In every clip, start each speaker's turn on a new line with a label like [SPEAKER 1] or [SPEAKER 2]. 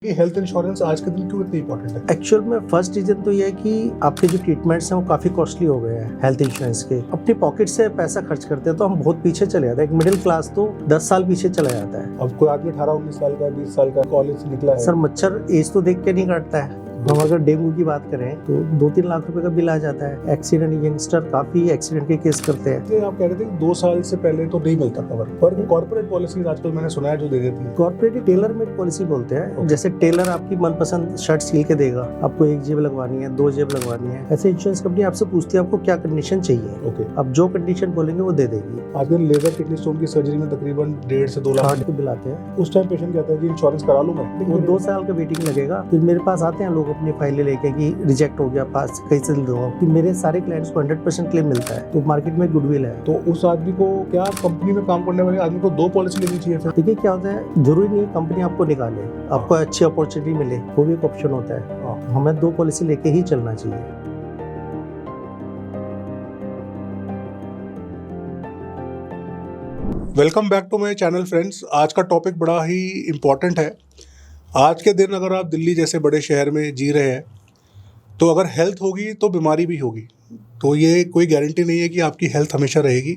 [SPEAKER 1] कि health insurance आज के दिन क्यों इतनी इंपॉर्टेंट है?
[SPEAKER 2] एक्चुअल में फर्स्ट रीजन तो ये है कि आपके जो ट्रीटमेंट्स हैं वो काफ़ी कॉस्टली हो गए हैं हेल्थ इंश्योरेंस के। अपनी पॉकेट से पैसा खर्च करते हैं तो हम बहुत पीछे चले जाते हैं। एक मिडिल क्लास तो 10 साल पीछे चला जाता है।
[SPEAKER 1] अब कोई आदमी 18-19 साल का 20 साल का कॉलेज से निकला है।
[SPEAKER 2] सर मच्छर एज तो देख के नहीं काटता है। हम अगर डेंगू की बात करें तो 2-3 लाख रुपए का बिल आ जाता है। एक्सीडेंट, यंगस्टर काफ़ी एक्सीडेंट के केस करते हैं।
[SPEAKER 1] तो आप कह रहे थे कि 2 साल से पहले तो नहीं मिलता कवर, पर कॉर्पोरेट पॉलिसीज आजकल मैंने सुना है जो दे देती है।
[SPEAKER 2] कॉर्पोरेट टेलर मेड पॉलिसी बोलते हैं। जैसे टेलर आपकी मनपसंद शर्ट सिल के देगा, आपको 1 जेब लगवानी है, 2 जेब लगवानी है। ऐसे इंश्योरेंस कंपनी आपसे पूछती है आपको क्या कंडीशन चाहिए।
[SPEAKER 1] ओके,
[SPEAKER 2] अब जो कंडीशन बोलेंगे वो दे देगी।
[SPEAKER 1] आजकल लेजर किडनी स्टोन की सर्जरी में तकरीबन 1.5 से 2 लाख
[SPEAKER 2] हार्ट के बिल आते हैं।
[SPEAKER 1] उस टाइम पेशेंट कहता है कि इंश्योरेंस करा लूं मैं,
[SPEAKER 2] वो 2 साल का वेटिंग लगेगा। फिर मेरे पास आते हैं लोग अपनी फाइलें लेके कि रिजेक्ट हो गया, पास कैसे दो। कि मेरे सारे क्लाइंट्स को 100% क्लेम मिलता है, तो मार्केट में गुडविल है।
[SPEAKER 1] तो उस आदमी को क्या कंपनी में काम करने वाले आदमी को 2 पॉलिसी लेनी चाहिए फिर?
[SPEAKER 2] देखिए क्या होता है, जरूरी नहीं है कंपनी आपको निकाले, आपको अच्छी अपॉर्चुनिटी मिले, वो भी एक ऑप्शन होता है।
[SPEAKER 1] हाँ।
[SPEAKER 2] हमें 2 पॉलिसी लेके ही चलना चाहिए।
[SPEAKER 1] Welcome back to my channel friends. आज का टॉपिक बड़ा ही इम्पोर्टेंट है। आज के दिन अगर आप दिल्ली जैसे बड़े शहर में जी रहे हैं तो अगर हेल्थ होगी तो बीमारी भी होगी। तो ये कोई गारंटी नहीं है कि आपकी हेल्थ हमेशा रहेगी,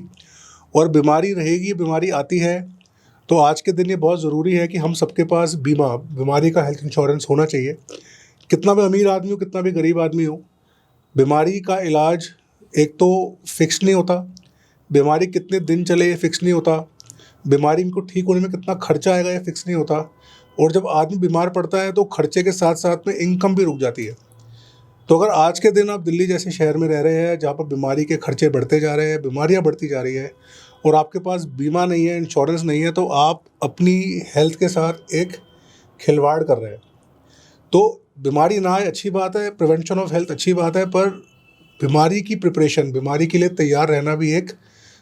[SPEAKER 1] और बीमारी रहेगी, बीमारी आती है। तो आज के दिन ये बहुत ज़रूरी है कि हम सबके पास बीमारी का हेल्थ इंश्योरेंस होना चाहिए। कितना भी अमीर आदमी हो, कितना भी गरीब आदमी हो, बीमारी का इलाज एक तो फिक्स नहीं होता, बीमारी कितने दिन चले ये फिक्स नहीं होता, बीमारी को ठीक होने में कितना खर्चा आएगा ये फिक्स नहीं होता, और जब आदमी बीमार पड़ता है तो खर्चे के साथ साथ में इनकम भी रुक जाती है। तो अगर आज के दिन आप दिल्ली जैसे शहर में रह रहे हैं जहाँ पर बीमारी के खर्चे बढ़ते जा रहे हैं, बीमारियाँ बढ़ती जा रही है, और आपके पास बीमा नहीं है, इंश्योरेंस नहीं है, तो आप अपनी हेल्थ के साथ एक खिलवाड़ कर रहे हैं। तो बीमारी ना आए अच्छी बात है, प्रिवेंशन ऑफ हेल्थ अच्छी बात है, पर बीमारी की प्रिपरेशन, बीमारी के लिए तैयार रहना भी एक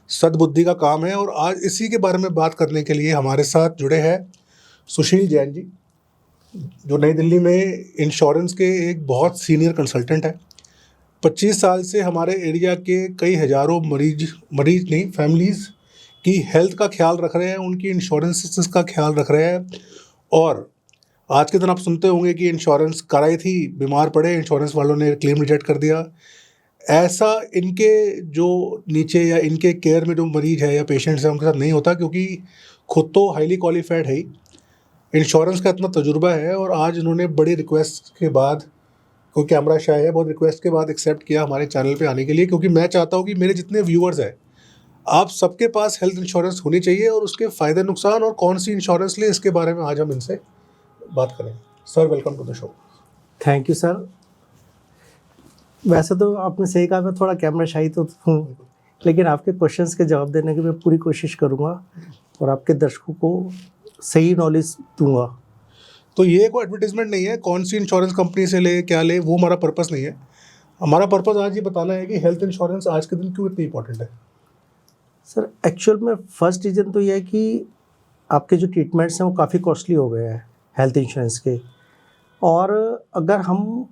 [SPEAKER 1] सद्बुद्धि का काम है। और आज इसी के बारे में बात करने के लिए हमारे साथ जुड़े हैं सुशील जैन जी, जो नई दिल्ली में इंश्योरेंस के एक बहुत सीनियर कंसल्टेंट है। 25 साल से हमारे एरिया के कई हज़ारों मरीज नहीं, फैमिलीज़ की हेल्थ का ख्याल रख रहे हैं, उनकी इंश्योरेंस का ख्याल रख रहे हैं। और आज के दिन आप सुनते होंगे कि इंश्योरेंस कराई थी, बीमार पड़े, इंश्योरेंस वालों ने क्लेम रिजेक्ट कर दिया। ऐसा इनके जो नीचे या इनके केयर में जो मरीज है या पेशेंट्स हैं उनके साथ नहीं होता, क्योंकि खुद तो हाईली क्वालिफाइड है ही, इंश्योरेंस का इतना तजुर्बा है। और आज इन्होंने बड़ी रिक्वेस्ट के बाद, कोई कैमरा शाय है, बहुत रिक्वेस्ट के बाद एक्सेप्ट किया हमारे चैनल पे आने के लिए, क्योंकि मैं चाहता हूँ कि मेरे जितने व्यूअर्स हैं आप सबके पास हेल्थ इंश्योरेंस होनी चाहिए, और उसके फ़ायदे नुकसान और कौन सी इंश्योरेंस ले, इसके बारे में आज हम इनसे बात करें। Sir, welcome to the show.
[SPEAKER 2] Thank you sir. वैसे तो आपने सही कहा, मैं थोड़ा कैमरा शाई तो हूँ, लेकिन आपके क्वेश्चंस के जवाब देने की मैं पूरी कोशिश करूँगा और आपके दर्शकों को सही नॉलेज दूंगा।
[SPEAKER 1] तो ये कोई एडवर्टीजमेंट नहीं है कौन सी इंश्योरेंस कंपनी से ले, क्या ले, वो हमारा पर्पस नहीं है। हमारा पर्पस आज ये बताना है कि हेल्थ इंश्योरेंस आज के दिन क्यों इतनी इंपॉर्टेंट है।
[SPEAKER 2] सर एक्चुअल में फर्स्ट रीज़न तो ये है कि आपके जो ट्रीटमेंट्स हैं वो काफ़ी कॉस्टली हो गए हैं हेल्थ इंश्योरेंस के, और अगर हम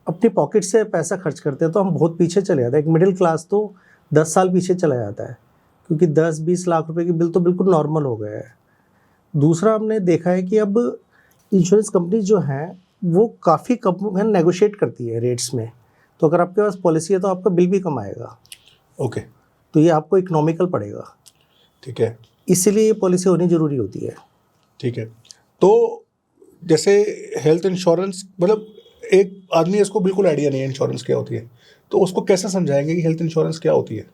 [SPEAKER 2] अपनी पॉकेट से पैसा खर्च करते हैं तो हम बहुत पीछे चले जाते हैं। एक मिडिल क्लास तो 10 साल पीछे चला जाता है, क्योंकि 10-20 लाख रुपए की बिल तो बिल्कुल नॉर्मल हो गए हैं। दूसरा, हमने देखा है कि अब इंश्योरेंस कंपनी जो हैं वो काफ़ी कम नेगोशिएट करती है रेट्स में। तो अगर आपके पास पॉलिसी है तो आपका बिल भी कम आएगा।
[SPEAKER 1] ओके,
[SPEAKER 2] तो ये आपको इकोनॉमिकल पड़ेगा।
[SPEAKER 1] ठीक है,
[SPEAKER 2] इसीलिए ये पॉलिसी होनी ज़रूरी होती है।
[SPEAKER 1] ठीक है। तो जैसे हेल्थ इंश्योरेंस, मतलब एक आदमी इसको बिल्कुल आइडिया नहीं है इंश्योरेंस क्या होती है, तो उसको कैसे समझाएंगे कि हेल्थ इंश्योरेंस क्या होती है?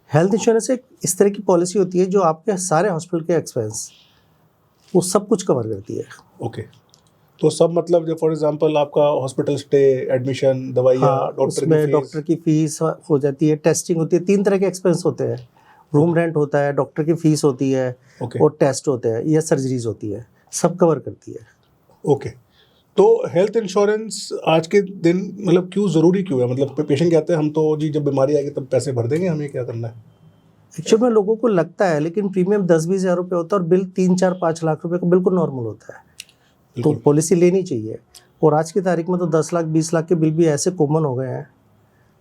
[SPEAKER 2] हेल्थ इंश्योरेंस एक इस तरह की पॉलिसी होती है जो आपके सारे हॉस्पिटल के एक्सपेंस वो सब कुछ कवर करती है।
[SPEAKER 1] ओके, तो सब मतलब जो फॉर एग्जांपल आपका हॉस्पिटल स्टे, एडमिशन, दवाइयाँ,
[SPEAKER 2] डॉक्टर की फीस हो जाती है, टेस्टिंग होती है, 3 तरह के एक्सपेंस होते हैं। रूम रेंट होता है, डॉक्टर की फीस होती है, और टेस्ट होते हैं या सर्जरीज होती है, सब कवर करती है।
[SPEAKER 1] ओके, तो हेल्थ इंश्योरेंस आज के दिन मतलब क्यों ज़रूरी क्यों है? मतलब पेशेंट कहते हैं हम तो जी जब बीमारी आएगी तब पैसे भर देंगे, हमें क्या करना है?
[SPEAKER 2] एक्चुअल में लोगों को लगता है, लेकिन प्रीमियम 10-20 हज़ार रुपये होता है और बिल 3-4-5 लाख रुपए का बिल्कुल नॉर्मल होता है। तो पॉलिसी लेनी चाहिए। और आज की तारीख में तो 10 लाख 20 लाख के बिल भी ऐसे कॉमन हो गए हैं।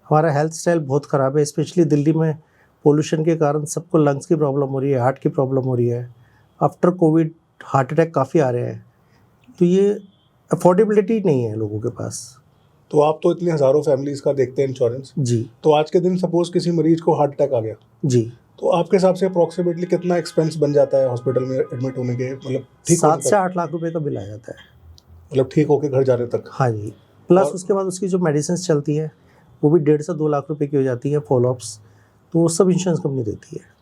[SPEAKER 2] हमारा हेल्थ स्टाइल बहुत ख़राब है, स्पेशली दिल्ली में पोल्यूशन के कारण सबको लंग्स की प्रॉब्लम हो रही है, हार्ट की प्रॉब्लम हो रही है। आफ्टर कोविड हार्ट अटैक काफ़ी आ रहे हैं। तो ये अफोर्डेबिलिटी नहीं है लोगों के पास।
[SPEAKER 1] तो आप तो इतने हज़ारों फैमिलीज़ का देखते हैं इंश्योरेंस,
[SPEAKER 2] जी
[SPEAKER 1] तो आज के दिन सपोज किसी मरीज को हार्ट अटैक आ गया,
[SPEAKER 2] जी,
[SPEAKER 1] तो आपके हिसाब से अप्रॉक्सीमेटली कितना एक्सपेंस बन जाता है हॉस्पिटल में एडमिट होने के, मतलब ठीक
[SPEAKER 2] 7
[SPEAKER 1] होने
[SPEAKER 2] से
[SPEAKER 1] तक,
[SPEAKER 2] 8 लाख रुपए का बिल आ जाता है।
[SPEAKER 1] मतलब ठीक होके घर जाने तक?
[SPEAKER 2] हाँ जी, प्लस
[SPEAKER 1] और-
[SPEAKER 2] उसके बाद उसकी जो मेडिसिन चलती है वो भी 1.5 से 2 लाख रुपए की हो जाती है, फॉलोअप्स, तो वो सब इंश्योरेंस कंपनी देती है।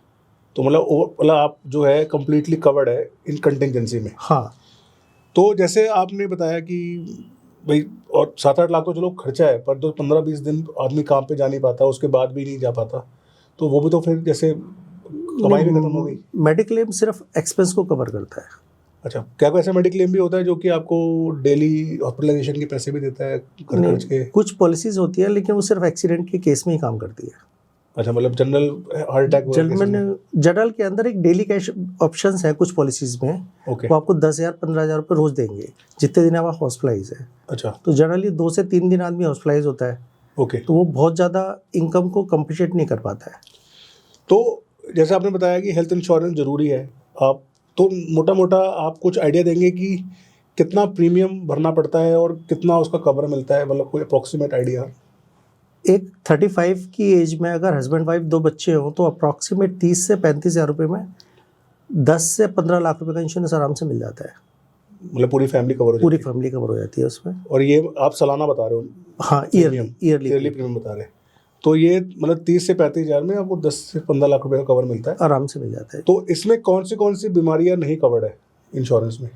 [SPEAKER 1] तो मतलब आप जो है कम्प्लीटली कवर्ड है इन कंटिजेंसी में।
[SPEAKER 2] हाँ
[SPEAKER 1] तो जैसे आपने बताया कि भाई, और 7-8 लाख तो चलो खर्चा है, पर तो 15-20 दिन आदमी काम पे जा नहीं पाता, उसके बाद भी नहीं जा पाता, तो वो भी तो फिर जैसे कमाई भी खत्म हो गई।
[SPEAKER 2] मेडिक्लेम सिर्फ एक्सपेंस को कवर करता है।
[SPEAKER 1] अच्छा, क्या कोई ऐसा मेडिक्लेम भी होता है जो कि आपको डेली हॉस्पिटलाइजेशन के पैसे भी देता है, घर खर्च के?
[SPEAKER 2] नहीं, कुछ पॉलिसीज होती है लेकिन वो सिर्फ एक्सीडेंट के केस में ही काम करती है।
[SPEAKER 1] अच्छा, मतलब जनरल हार्ट अटैक वगैरह केसेस में?
[SPEAKER 2] जनरल के अंदर एक डेली कैश ऑप्शंस है कुछ पॉलिसीज में,
[SPEAKER 1] ओके,
[SPEAKER 2] वो आपको 10,000 15,000 रुपये रोज देंगे जितने दिन आप हॉस्पिटलाइज है।
[SPEAKER 1] अच्छा,
[SPEAKER 2] तो जनरली 2 से 3 दिन आदमी हॉस्पिटलाइज होता है,
[SPEAKER 1] ओके।
[SPEAKER 2] तो वो बहुत ज़्यादा इनकम को कंपनसेट नहीं कर पाता है।
[SPEAKER 1] तो जैसे आपने बताया कि हेल्थ इंश्योरेंस ज़रूरी है, आप तो मोटा मोटा आप कुछ आइडिया देंगे कि कितना प्रीमियम भरना पड़ता है और कितना उसका कवर मिलता है, मतलब कोई अप्रॉक्सीमेट आइडिया?
[SPEAKER 2] एक 35 की एज में अगर हस्बैंड वाइफ 2 बच्चे हों तो अप्रॉक्सीमेट 30 से 35,000 रुपये में 10 से 15 लाख रुपए का इंश्योरेंस आराम से मिल जाता है।
[SPEAKER 1] मतलब पूरी फैमिली कवर हो
[SPEAKER 2] पूरी
[SPEAKER 1] जाती है?
[SPEAKER 2] फैमिली कवर हो जाती है उसमें।
[SPEAKER 1] और ये आप सालाना बता रहे हो?
[SPEAKER 2] हाँ,
[SPEAKER 1] प्रीमियम,
[SPEAKER 2] ईयरली
[SPEAKER 1] प्रीमियम बता रहे हैं। तो ये मतलब 30 से 35 हज़ार में आपको 10 से 15 लाख रुपए का कवर मिलता है?
[SPEAKER 2] आराम से मिल जाता है।
[SPEAKER 1] तो इसमें कौन सी बीमारियां नहीं कवर्ड है इंश्योरेंस में?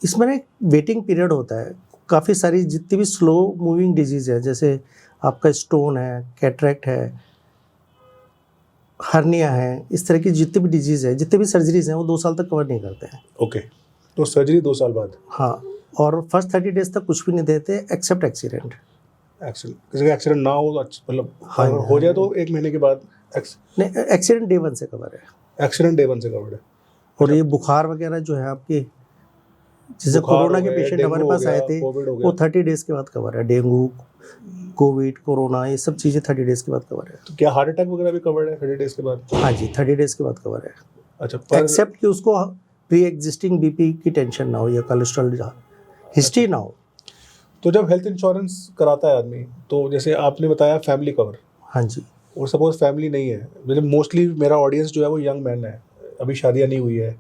[SPEAKER 2] इसमें ना एक वेटिंग पीरियड होता है। काफ़ी सारी जितनी भी स्लो मूविंग डिजीज़ है, जैसे आपका स्टोन है, कैटरेक्ट है, हर्निया है, इस तरह की जितनी भी डिजीज़ है, जितनी भी सर्जरीज हैं, वो 2 साल तक कवर नहीं करते हैं।
[SPEAKER 1] ओके, तो सर्जरी 2 साल बाद?
[SPEAKER 2] हाँ, और फर्स्ट 30 डेज तक कुछ भी नहीं देते एक्सेप्ट एक्सीडेंट।
[SPEAKER 1] एक्सीडेंट, किसी का एक्सीडेंट ना हो, मतलब
[SPEAKER 2] हाँ,
[SPEAKER 1] अगर हो जाए तो 1 महीने के बाद
[SPEAKER 2] नहीं, एक्सीडेंट डे 1 से कवर है।
[SPEAKER 1] एक्सीडेंट डे 1 से कवर्ड है।
[SPEAKER 2] और ये बुखार वगैरह जो है आपके, जैसे
[SPEAKER 1] बुखार
[SPEAKER 2] कोरोना
[SPEAKER 1] हो
[SPEAKER 2] के
[SPEAKER 1] गए,
[SPEAKER 2] पेशेंट
[SPEAKER 1] डेंगू
[SPEAKER 2] हमारे
[SPEAKER 1] हो
[SPEAKER 2] पास आए
[SPEAKER 1] गया,
[SPEAKER 2] थे,
[SPEAKER 1] कोविड हो गया।
[SPEAKER 2] वो 30 डेज के बाद कवर है। डेंगू, कोविड, कोरोना, ये सब चीज़ें 30 डेज के बाद कवर है।
[SPEAKER 1] तो क्या हार्ट अटैक वगैरह भी कवर्ड है 30 डेज के बाद?
[SPEAKER 2] हाँ जी, 30 डेज के बाद कवर है,
[SPEAKER 1] अच्छा, पर
[SPEAKER 2] एक्सेप्ट कि उसको प्री एग्जिस्टिंग बीपी की टेंशन ना हो या कोलेस्ट्रॉल हिस्ट्री ना हो।
[SPEAKER 1] तो जब हेल्थ इंश्योरेंस कराता है आदमी, तो जैसे आपने बताया फैमिली कवर,
[SPEAKER 2] हाँ जी,
[SPEAKER 1] और सपोज फैमिली नहीं है, मतलब मोस्टली मेरा ऑडियंस जो है वो यंग मैन है, अभी शादियां नहीं हुई है,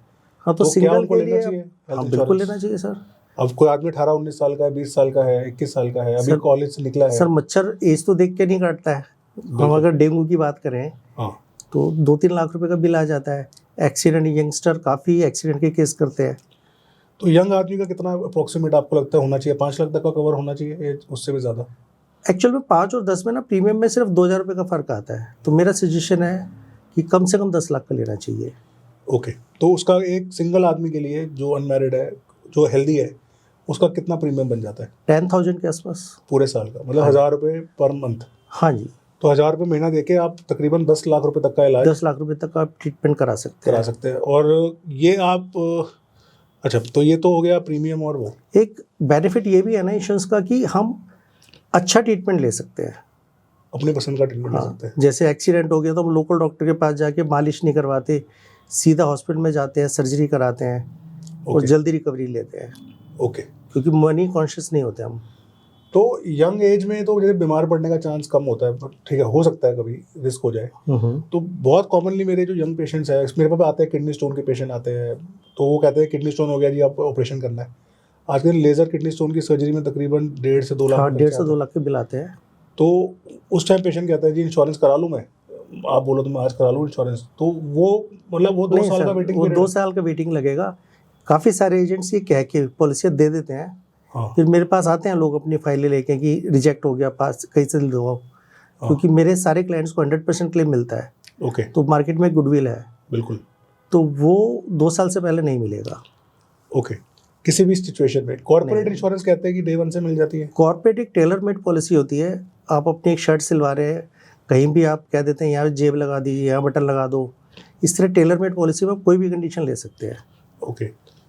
[SPEAKER 2] हाँ तो
[SPEAKER 1] तो क्या
[SPEAKER 2] सिंगल
[SPEAKER 1] उनको
[SPEAKER 2] के
[SPEAKER 1] लेना
[SPEAKER 2] लिए
[SPEAKER 1] चाहिए
[SPEAKER 2] हाँ
[SPEAKER 1] हेल्थ
[SPEAKER 2] बिल्कुल
[SPEAKER 1] इंश्योरेंस?
[SPEAKER 2] लेना चाहिए सर।
[SPEAKER 1] अब कोई आदमी 18-19 साल का है, 20 साल का है, 21 साल का है, अभी
[SPEAKER 2] सर-
[SPEAKER 1] कॉलेज से निकला है।
[SPEAKER 2] सर मच्छर एज तो देख के नहीं काटता है। हम अगर डेंगू की बात करें
[SPEAKER 1] हाँ,
[SPEAKER 2] तो 2-3 लाख रुपए का बिल आ जाता है। एक्सीडेंट, यंगस्टर काफ़ी एक्सीडेंट के केस करते हैं।
[SPEAKER 1] तो यंग आदमी का कितना अप्रोक्सीमेट आपको लगता है होना चाहिए? 5 लाख तक का कवर होना चाहिए या उससे भी ज़्यादा?
[SPEAKER 2] एक्चुअल में 5 और 10 में ना प्रीमियम में सिर्फ 2,000 रुपये का फ़र्क आता है, तो मेरा सजेशन है कि कम से कम 10 लाख का लेना चाहिए।
[SPEAKER 1] ओके, तो उसका एक सिंगल आदमी के लिए जो अनमैरिड है, जो हेल्दी है, उसका कितना प्रीमियम बन जाता है
[SPEAKER 2] 10,000 के आसपास।
[SPEAKER 1] पूरे साल का? मतलब 1,000 रुपये पर मंथ?
[SPEAKER 2] हाँ जी,
[SPEAKER 1] तो 1,000 रुपये महीना देके आप तकरीबन 10 लाख रुपए तक का इलाज
[SPEAKER 2] 10 लाख रुपए तक आप ट्रीटमेंट करा सकते
[SPEAKER 1] करा
[SPEAKER 2] हैं।
[SPEAKER 1] सकते हैं। और ये आप अच्छा, तो ये तो हो गया प्रीमियम। और वो
[SPEAKER 2] एक बेनिफिट ये भी है ना इंश्योरेंस का कि हम अच्छा ट्रीटमेंट ले सकते हैं।
[SPEAKER 1] अपनी पसंद का ट्रीटमेंट ले
[SPEAKER 2] हाँ,
[SPEAKER 1] सकते हैं।
[SPEAKER 2] जैसे एक्सीडेंट हो गया तो हम लोकल डॉक्टर के पास जाके मालिश नहीं करवाते, सीधा हॉस्पिटल में जाते हैं, सर्जरी कराते हैं और
[SPEAKER 1] ओके,
[SPEAKER 2] जल्दी रिकवरी लेते हैं,
[SPEAKER 1] ओके।
[SPEAKER 2] क्योंकि मनी कॉन्शियस नहीं होते हम।
[SPEAKER 1] तो यंग एज में तो जैसे बीमार पड़ने का चांस कम होता है, पर ठीक है, हो सकता है कभी रिस्क हो जाए। तो बहुत कॉमनली मेरे जो यंग पेशेंट्स हैं, मेरे पास आते हैं, किडनी स्टोन के पेशेंट आते हैं, तो वो कहते हैं किडनी स्टोन हो गया जी, आप ऑपरेशन करना है। आजकल लेज़र किडनी स्टोन की सर्जरी में तकरीबन 1.5 से 2 लाख
[SPEAKER 2] हाँ,
[SPEAKER 1] का
[SPEAKER 2] 1.5
[SPEAKER 1] खर्चा
[SPEAKER 2] से
[SPEAKER 1] आता
[SPEAKER 2] 2
[SPEAKER 1] है।
[SPEAKER 2] लाख के बिल आते हैं।
[SPEAKER 1] तो उस टाइम पेशेंट कहता है जी इंश्योरेंस करा लूँ मैं, आप बोलो तो मैं आज करा लूँ इंश्योरेंस, तो वो मतलब वो 2
[SPEAKER 2] नहीं
[SPEAKER 1] साल
[SPEAKER 2] सर,
[SPEAKER 1] का वेटिंग
[SPEAKER 2] वो
[SPEAKER 1] पीरियड
[SPEAKER 2] 2 साल का वेटिंग लगेगा। काफ़ी सारे एजेंट्स ये कह के पॉलिसियाँ दे देते हैं,
[SPEAKER 1] हाँ,
[SPEAKER 2] फिर मेरे पास आते हैं लोग अपनी फाइलें लेके कि रिजेक्ट हो गया, पास कहीं से दो, क्योंकि मेरे सारे क्लाइंट्स को 100% क्लेम मिलता है,
[SPEAKER 1] ओके,
[SPEAKER 2] तो मार्केट में गुडविल है,
[SPEAKER 1] बिल्कुल,
[SPEAKER 2] तो वो 2 साल से पहले नहीं मिलेगा।
[SPEAKER 1] ओके। किसी भी सिचुएशन में कॉर्पोरेट
[SPEAKER 2] नहीं।
[SPEAKER 1] इंश्योरेंस कहते हैं कि डे 1 से मिल जाती है?
[SPEAKER 2] कॉर्पोरेट एक टेलर मेड पॉलिसी होती है। आप अपनी एक शर्ट सिलवा रहे हैं, कहीं भी आप कह देते हैं यहाँ जेब लगा दीजिए, यहाँ बटन लगा दो, इस तरह टेलर मेड पॉलिसी में आप कोई भी कंडीशन ले सकते हैं।
[SPEAKER 1] ओके।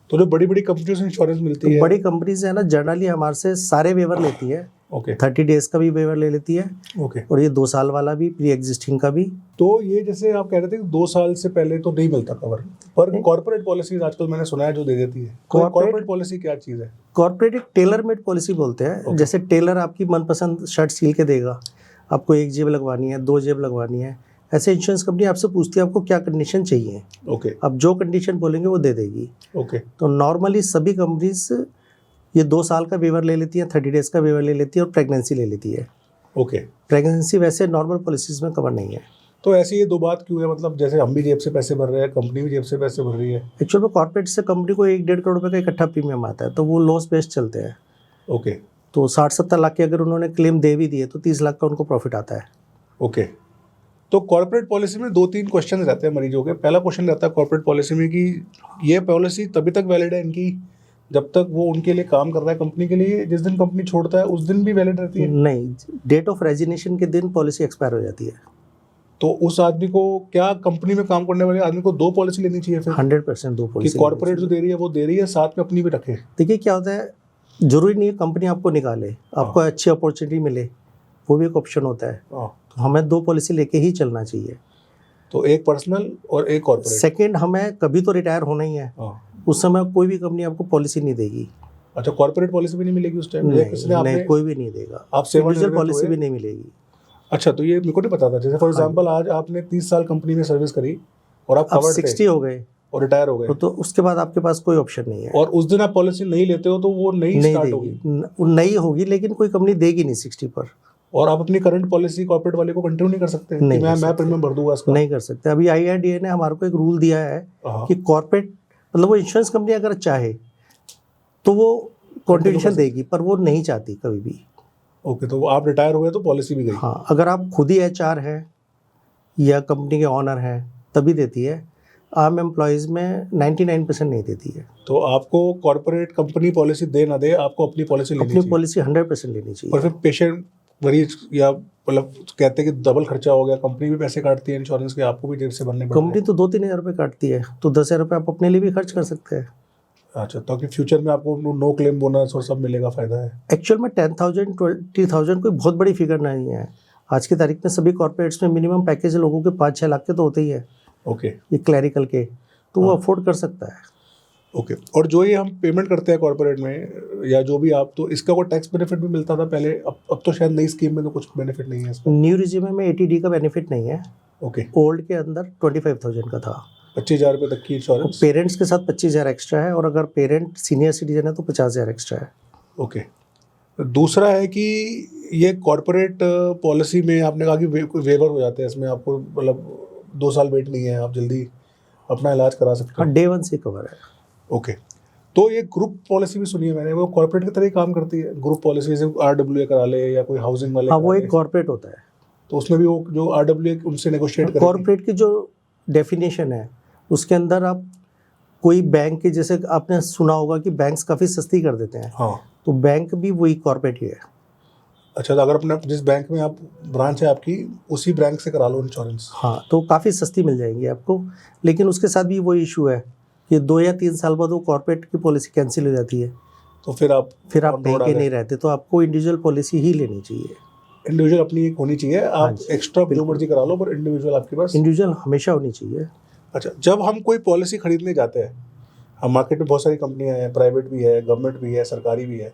[SPEAKER 1] तो जो बड़ी बड़ी कंपनियों से इंश्योरेंस मिलती
[SPEAKER 2] तो
[SPEAKER 1] है,
[SPEAKER 2] बड़ी कंपनीज है ना, जनरली हमारे से सारे वेवर लेती है,
[SPEAKER 1] ओके
[SPEAKER 2] 30 डेज का भी वेवर ले लेती है,
[SPEAKER 1] ओके।
[SPEAKER 2] और ये 2 साल वाला भी, प्री एग्जिस्टिंग का भी।
[SPEAKER 1] तो ये जैसे आप कह रहे थे कि 2 साल से पहले तो नहीं मिलता कवर, पर कॉर्पोरेट पॉलिसीज आजकल मैंने सुना है जो दे देती है। कॉर्पोरेट पॉलिसी क्या चीज़ है?
[SPEAKER 2] कॉर्पोरेट एक टेलर मेड पॉलिसी बोलते हैं। जैसे टेलर आपकी मनपसंद शर्ट सिल के देगा, आपको 1 जेब लगवानी है, 2 जेब लगवानी है, ऐसे इंश्योरेंस कंपनी आपसे पूछती है आपको क्या कंडीशन चाहिए।
[SPEAKER 1] ओके
[SPEAKER 2] अब जो कंडीशन बोलेंगे वो दे देगी।
[SPEAKER 1] ओके
[SPEAKER 2] तो नॉर्मली सभी कंपनीज ये 2 साल का वेवर ले लेती हैं, 30 डेज का वेवर ले लेती है, और प्रेगनेंसी ले लेती है।
[SPEAKER 1] ओके।
[SPEAKER 2] प्रेगनेंसी वैसे नॉर्मल पॉलिसीज में कवर नहीं है।
[SPEAKER 1] तो ऐसी ये 2 बात क्यों है? मतलब जैसे हम भी जेब से पैसे भर रहे हैं, कंपनी भी जेब से पैसे भर रही है।
[SPEAKER 2] एक्चुअल में कॉर्पोरेट से कंपनी को 1-1.5 करोड़ रुपए का इकट्ठा प्रीमियम आता है, तो वो लॉस बेस्ड चलते हैं।
[SPEAKER 1] ओके
[SPEAKER 2] तो 60-70 लाख की अगर उन्होंने क्लेम दे भी दिए तो 30 लाख का उनको प्रॉफिट आता है।
[SPEAKER 1] ओके। तो कॉर्पोरेट पॉलिसी में 2-3 क्वेश्चन रहते हैं मरीजों के। पहला क्वेश्चन रहता है कॉर्पोरेट पॉलिसी में कि ये पॉलिसी तभी तक वैलिड है इनकी जब तक वो उनके लिए काम कर रहा है कंपनी के लिए, जिस दिन कंपनी छोड़ता है उस दिन भी वैलिड रहती है?
[SPEAKER 2] नहीं, डेट ऑफ रेजिग्नेशन के दिन पॉलिसी एक्सपायर हो जाती है।
[SPEAKER 1] तो उस आदमी को, क्या कंपनी में काम करने वाले आदमी को 2 पॉलिसी लेनी चाहिए फिर?
[SPEAKER 2] 100% 2
[SPEAKER 1] कि
[SPEAKER 2] पॉलिसी।
[SPEAKER 1] कॉर्पोरेट जो दे रही है वो दे रही है, साथ में अपनी भी रखे?
[SPEAKER 2] देखिए क्या होता है, जरूरी नहीं है कंपनी आपको निकाले, आपको अच्छी अपॉर्चुनिटी मिले, वो भी एक ऑप्शन होता है।
[SPEAKER 1] हाँ।
[SPEAKER 2] तो हमें 2 पॉलिसी लेके ही चलना चाहिए।
[SPEAKER 1] तो एक पर्सनल और एक कॉर्पोरेट।
[SPEAKER 2] सेकंड, हमें कभी तो रिटायर होना ही है,
[SPEAKER 1] हाँ।
[SPEAKER 2] उस समय कोई भी कंपनी आपको पॉलिसी नहीं देगी।
[SPEAKER 1] अच्छा, कॉर्पोरेट पॉलिसी भी नहीं मिलेगी उस टाइम?
[SPEAKER 2] नहीं, कोई भी नहीं देगा।
[SPEAKER 1] आप
[SPEAKER 2] इंडिविजुअल पॉलिसी भी नहीं मिलेगी।
[SPEAKER 1] अच्छा, तो ये मेरे को नहीं पता था। जैसे फॉर एग्जांपल आज आपने 30 साल कंपनी में सर्विस करी और आप
[SPEAKER 2] अब
[SPEAKER 1] कवर्ड
[SPEAKER 2] 60 हो गए
[SPEAKER 1] और रिटायर हो गए,
[SPEAKER 2] तो उसके बाद आपके पास कोई ऑप्शन नहीं है।
[SPEAKER 1] और उस दिन आप पॉलिसी नहीं लेते हो तो वो नहीं स्टार्ट होगी?
[SPEAKER 2] नहीं होगी, लेकिन कोई कंपनी देगी नहीं 60 पर।
[SPEAKER 1] और आप अपनी करंट पॉलिसी कॉर्पोरेट वाले को कंटिन्यू नहीं कर सकते?
[SPEAKER 2] नहीं,
[SPEAKER 1] मैं प्रीमियम भर दूंगा इसका?
[SPEAKER 2] नहीं कर सकते। अभी IRDA ने हमारे को एक रूल दिया है कि कॉर्पोरेट, मतलब वो इंश्योरेंस कंपनी अगर चाहे तो वो कॉन्ट्रीब्यूशन देगी, पर वो नहीं चाहती कभी भी।
[SPEAKER 1] ओके, तो आप रिटायर हुए तो पॉलिसी भी गई?
[SPEAKER 2] हाँ, अगर आप खुद ही HR है या कंपनी के ऑनर हैं तभी देती है। आम एम्प्लॉयज़ में 99% नहीं देती है।
[SPEAKER 1] तो आपको कॉर्पोरेट कंपनी पॉलिसी दे ना दे, आपको अपनी पॉलिसी लेनी चाहिए?
[SPEAKER 2] अपनी पॉलिसी 100% लेनी चाहिए।
[SPEAKER 1] और फिर पेशेंट मरीज या मतलब कहते हैं कि डबल खर्चा हो गया, कंपनी भी पैसे काटती है इंश्योरेंस के, आपको भी जेब से भरने पड़ते हैं।
[SPEAKER 2] कंपनी तो 2-3 हज़ार रुपये काटती है, तो 10 हज़ार रुपये आप अपने लिए भी खर्च कर सकते हैं।
[SPEAKER 1] अच्छा, ताकि फ्यूचर में आपको नो क्लेम बोनस और सब मिलेगा, फायदा है।
[SPEAKER 2] एक्चुअल में 10,000 20,000 कोई बहुत बड़ी फिगर नहीं है। आज की तारीख में सभी कॉर्पोरेट्स में मिनिमम पैकेज लोगों के 5-6 लाख के तो होते ही है।
[SPEAKER 1] ओके
[SPEAKER 2] ये क्लैरिकल के, तो वो अफोर्ड कर सकता है।
[SPEAKER 1] ओके। और जो ये हम पेमेंट करते हैं कॉर्पोरेट में या जो भी आप, तो इसका कोई टैक्स बेनिफिट भी मिलता था पहले? अब तो शायद नई स्कीम में तो कुछ बेनिफिट नहीं है इसका।
[SPEAKER 2] न्यू रिजिम में 80D का बेनिफिट नहीं है।
[SPEAKER 1] ओके।
[SPEAKER 2] ओल्ड के अंदर 25,000 का था।
[SPEAKER 1] 25,000 रुपये तक की इंश्योरेंस?
[SPEAKER 2] पेरेंट्स के साथ 25,000 एक्स्ट्रा है, और अगर पेरेंट सीनियर सिटीजन है तो 50,000 एक्स्ट्रा है।
[SPEAKER 1] ओके। दूसरा है कि ये कॉर्पोरेट पॉलिसी में आपने कहा कि वेवर हो जाते हैं इसमें, आपको मतलब 2 साल वेट नहीं है, आप जल्दी अपना इलाज करा सकते
[SPEAKER 2] हाँ,
[SPEAKER 1] हो।
[SPEAKER 2] डे 1 से कवर है।
[SPEAKER 1] ओके। तो ये ग्रुप पॉलिसी भी सुनी है मैंने, वो कॉर्पोरेट की तरह ही काम करती है? ग्रुप पॉलिसी जैसे RWA करा ले या कोई हाउसिंग वाले
[SPEAKER 2] हाँ, वो
[SPEAKER 1] करा
[SPEAKER 2] एक
[SPEAKER 1] ले,
[SPEAKER 2] कॉर्पोरेट होता है।
[SPEAKER 1] तो उसमें भी वो जो RWA उनसे नेगोशिएट करेगी?
[SPEAKER 2] कॉर्पोरेट की जो डेफिनेशन है उसके अंदर आप कोई बैंक के, जैसे आपने सुना होगा कि बैंक्स काफ़ी सस्ती कर देते हैं,
[SPEAKER 1] हाँ।
[SPEAKER 2] तो बैंक भी वही कॉर्पोरेट ही है।
[SPEAKER 1] अच्छा, तो अगर अपने जिस बैंक में आप ब्रांच है आपकी, उसी बैंक से करा लो इंश्योरेंस?
[SPEAKER 2] हाँ, तो काफ़ी सस्ती मिल जाएंगी आपको, लेकिन उसके साथ भी वही इशू है कि 2 या 3 साल बाद वो कॉर्पोरेट की पॉलिसी कैंसिल हो जाती है,
[SPEAKER 1] तो फिर आप
[SPEAKER 2] बैंक के नहीं रहते, तो आपको इंडिविजुअल पॉलिसी ही लेनी चाहिए।
[SPEAKER 1] इंडिविजुअल अपनी एक होनी चाहिए, आप एक्स्ट्रा जो मर्जी करा लो, पर इंडिविजुअल आपके पास
[SPEAKER 2] इंडिविजुअल हमेशा होनी चाहिए।
[SPEAKER 1] अच्छा, जब हम कोई पॉलिसी खरीदने जाते हैं, हम मार्केट में बहुत सारी कंपनियां हैं, प्राइवेट भी है, गवर्नमेंट भी है, सरकारी भी है,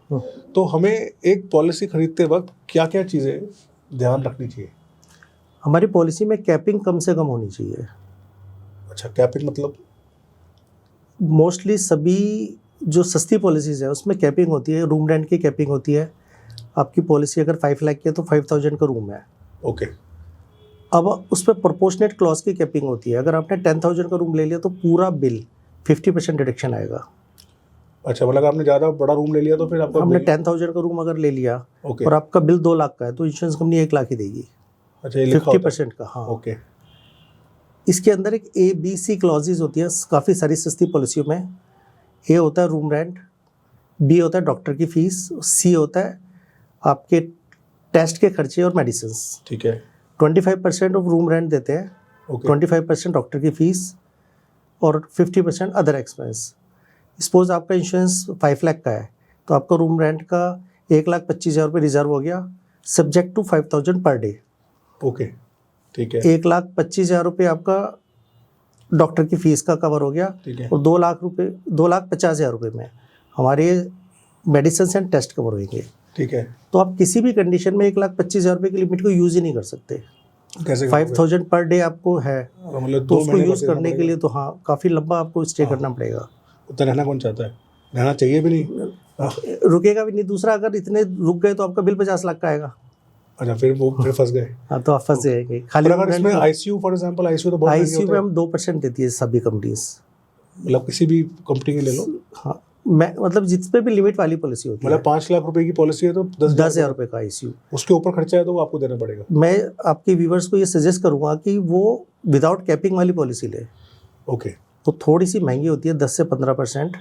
[SPEAKER 1] तो हमें एक पॉलिसी खरीदते वक्त क्या क्या चीज़ें ध्यान रखनी चाहिए?
[SPEAKER 2] हमारी पॉलिसी में कैपिंग कम से कम होनी चाहिए।
[SPEAKER 1] अच्छा, कैपिंग मतलब?
[SPEAKER 2] मोस्टली सभी जो सस्ती पॉलिसीज़ है उसमें कैपिंग होती है, रूम रेंट की कैपिंग होती है। आपकी पॉलिसी अगर 5 लाख की है तो 5,000 का रूम है।
[SPEAKER 1] ओके।
[SPEAKER 2] अब उस पर प्रोपोर्शनेट क्लॉज की कैपिंग होती है। अगर आपने 10,000 का रूम ले लिया तो पूरा बिल 50% डिडक्शन आएगा।
[SPEAKER 1] अच्छा, मतलब आपने ज़्यादा बड़ा रूम ले लिया तो फिर आपका
[SPEAKER 2] हमने 10,000 का रूम अगर ले लिया
[SPEAKER 1] ओके,
[SPEAKER 2] और आपका बिल 2 लाख का है तो इंश्योरेंस कंपनी 1 लाख ही देगी।
[SPEAKER 1] अच्छा, ये लिखा होता है?
[SPEAKER 2] 50% का। हाँ,
[SPEAKER 1] ओके।
[SPEAKER 2] इसके अंदर एक ABC क्लॉजेज होती है काफ़ी सारी सस्ती पॉलिसियों में। A होता है रूम रेंट, B होता है डॉक्टर की फीस, C होता है आपके टेस्ट के खर्चे और मेडिसिन।
[SPEAKER 1] ठीक है।
[SPEAKER 2] 25% ऑफ रूम रेंट देते हैं,
[SPEAKER 1] ओके।
[SPEAKER 2] 25% डॉक्टर की फीस और 50% अदर एक्सपेंस। सपोज आपका इंश्योरेंस 5 लाख का है तो आपका रूम रेंट का 1,25,000 रुपये रिजर्व हो गया, subject to 5,000 per day.
[SPEAKER 1] Okay, ठीक है,
[SPEAKER 2] 1,25,000 रुपये आपका डॉक्टर की फीस का कवर हो गया,
[SPEAKER 1] ठीक है,
[SPEAKER 2] और 2,50,000 रुपये में हमारे मेडिसिन एंड टेस्ट कवर होंगे।
[SPEAKER 1] ठीक है।
[SPEAKER 2] तो आप किसी भी कंडीशन में 1,25,000 रुपये की लिमिट को यूज़ ही नहीं कर सकते।
[SPEAKER 1] कैसे
[SPEAKER 2] 5,000 पर डे आपको है,
[SPEAKER 1] मतलब
[SPEAKER 2] तो
[SPEAKER 1] 2
[SPEAKER 2] उसको
[SPEAKER 1] महीने
[SPEAKER 2] यूज़
[SPEAKER 1] बस रहना
[SPEAKER 2] करने के
[SPEAKER 1] पड़ेगा?
[SPEAKER 2] लिए तो हाँ काफ़ी लंबा आपको स्टे
[SPEAKER 1] हाँ।
[SPEAKER 2] करना पड़ेगा।
[SPEAKER 1] उतना रहना कौन चाहता है, रहना चाहिए भी नहीं।
[SPEAKER 2] रुकेगा भी नहीं। दूसरा, अगर इतने रुक गए तो आपका बिल 50 लाख का आएगा।
[SPEAKER 1] अच्छा, फिर फंस गए।
[SPEAKER 2] हाँ, तो आप फंस जाएंगे।
[SPEAKER 1] पर
[SPEAKER 2] खाली
[SPEAKER 1] अगर इसमें आईसीयू फॉर एग्जांपल, आईसीयू तो बहुत महंगे
[SPEAKER 2] आईसीयू
[SPEAKER 1] होते
[SPEAKER 2] में
[SPEAKER 1] हैं,
[SPEAKER 2] हम 2% देती है सभी कंपनीज।
[SPEAKER 1] मतलब किसी भी कंपनी के ले लो,
[SPEAKER 2] हाँ, मैं मतलब जिस पे भी लिमिट वाली पॉलिसी होती है,
[SPEAKER 1] मतलब 5 लाख रुपए की पॉलिसी है तो
[SPEAKER 2] 10,000 रुपये का आईसीयू।
[SPEAKER 1] उसके ऊपर खर्चा है तो वो आपको देना पड़ेगा।
[SPEAKER 2] मैं आपके व्यूवर्स को ये सजेस्ट करूंगा कि वो विदाउट कैपिंग वाली पॉलिसी ले।
[SPEAKER 1] ओके,
[SPEAKER 2] तो थोड़ी सी महंगी होती है, 10 से 15%।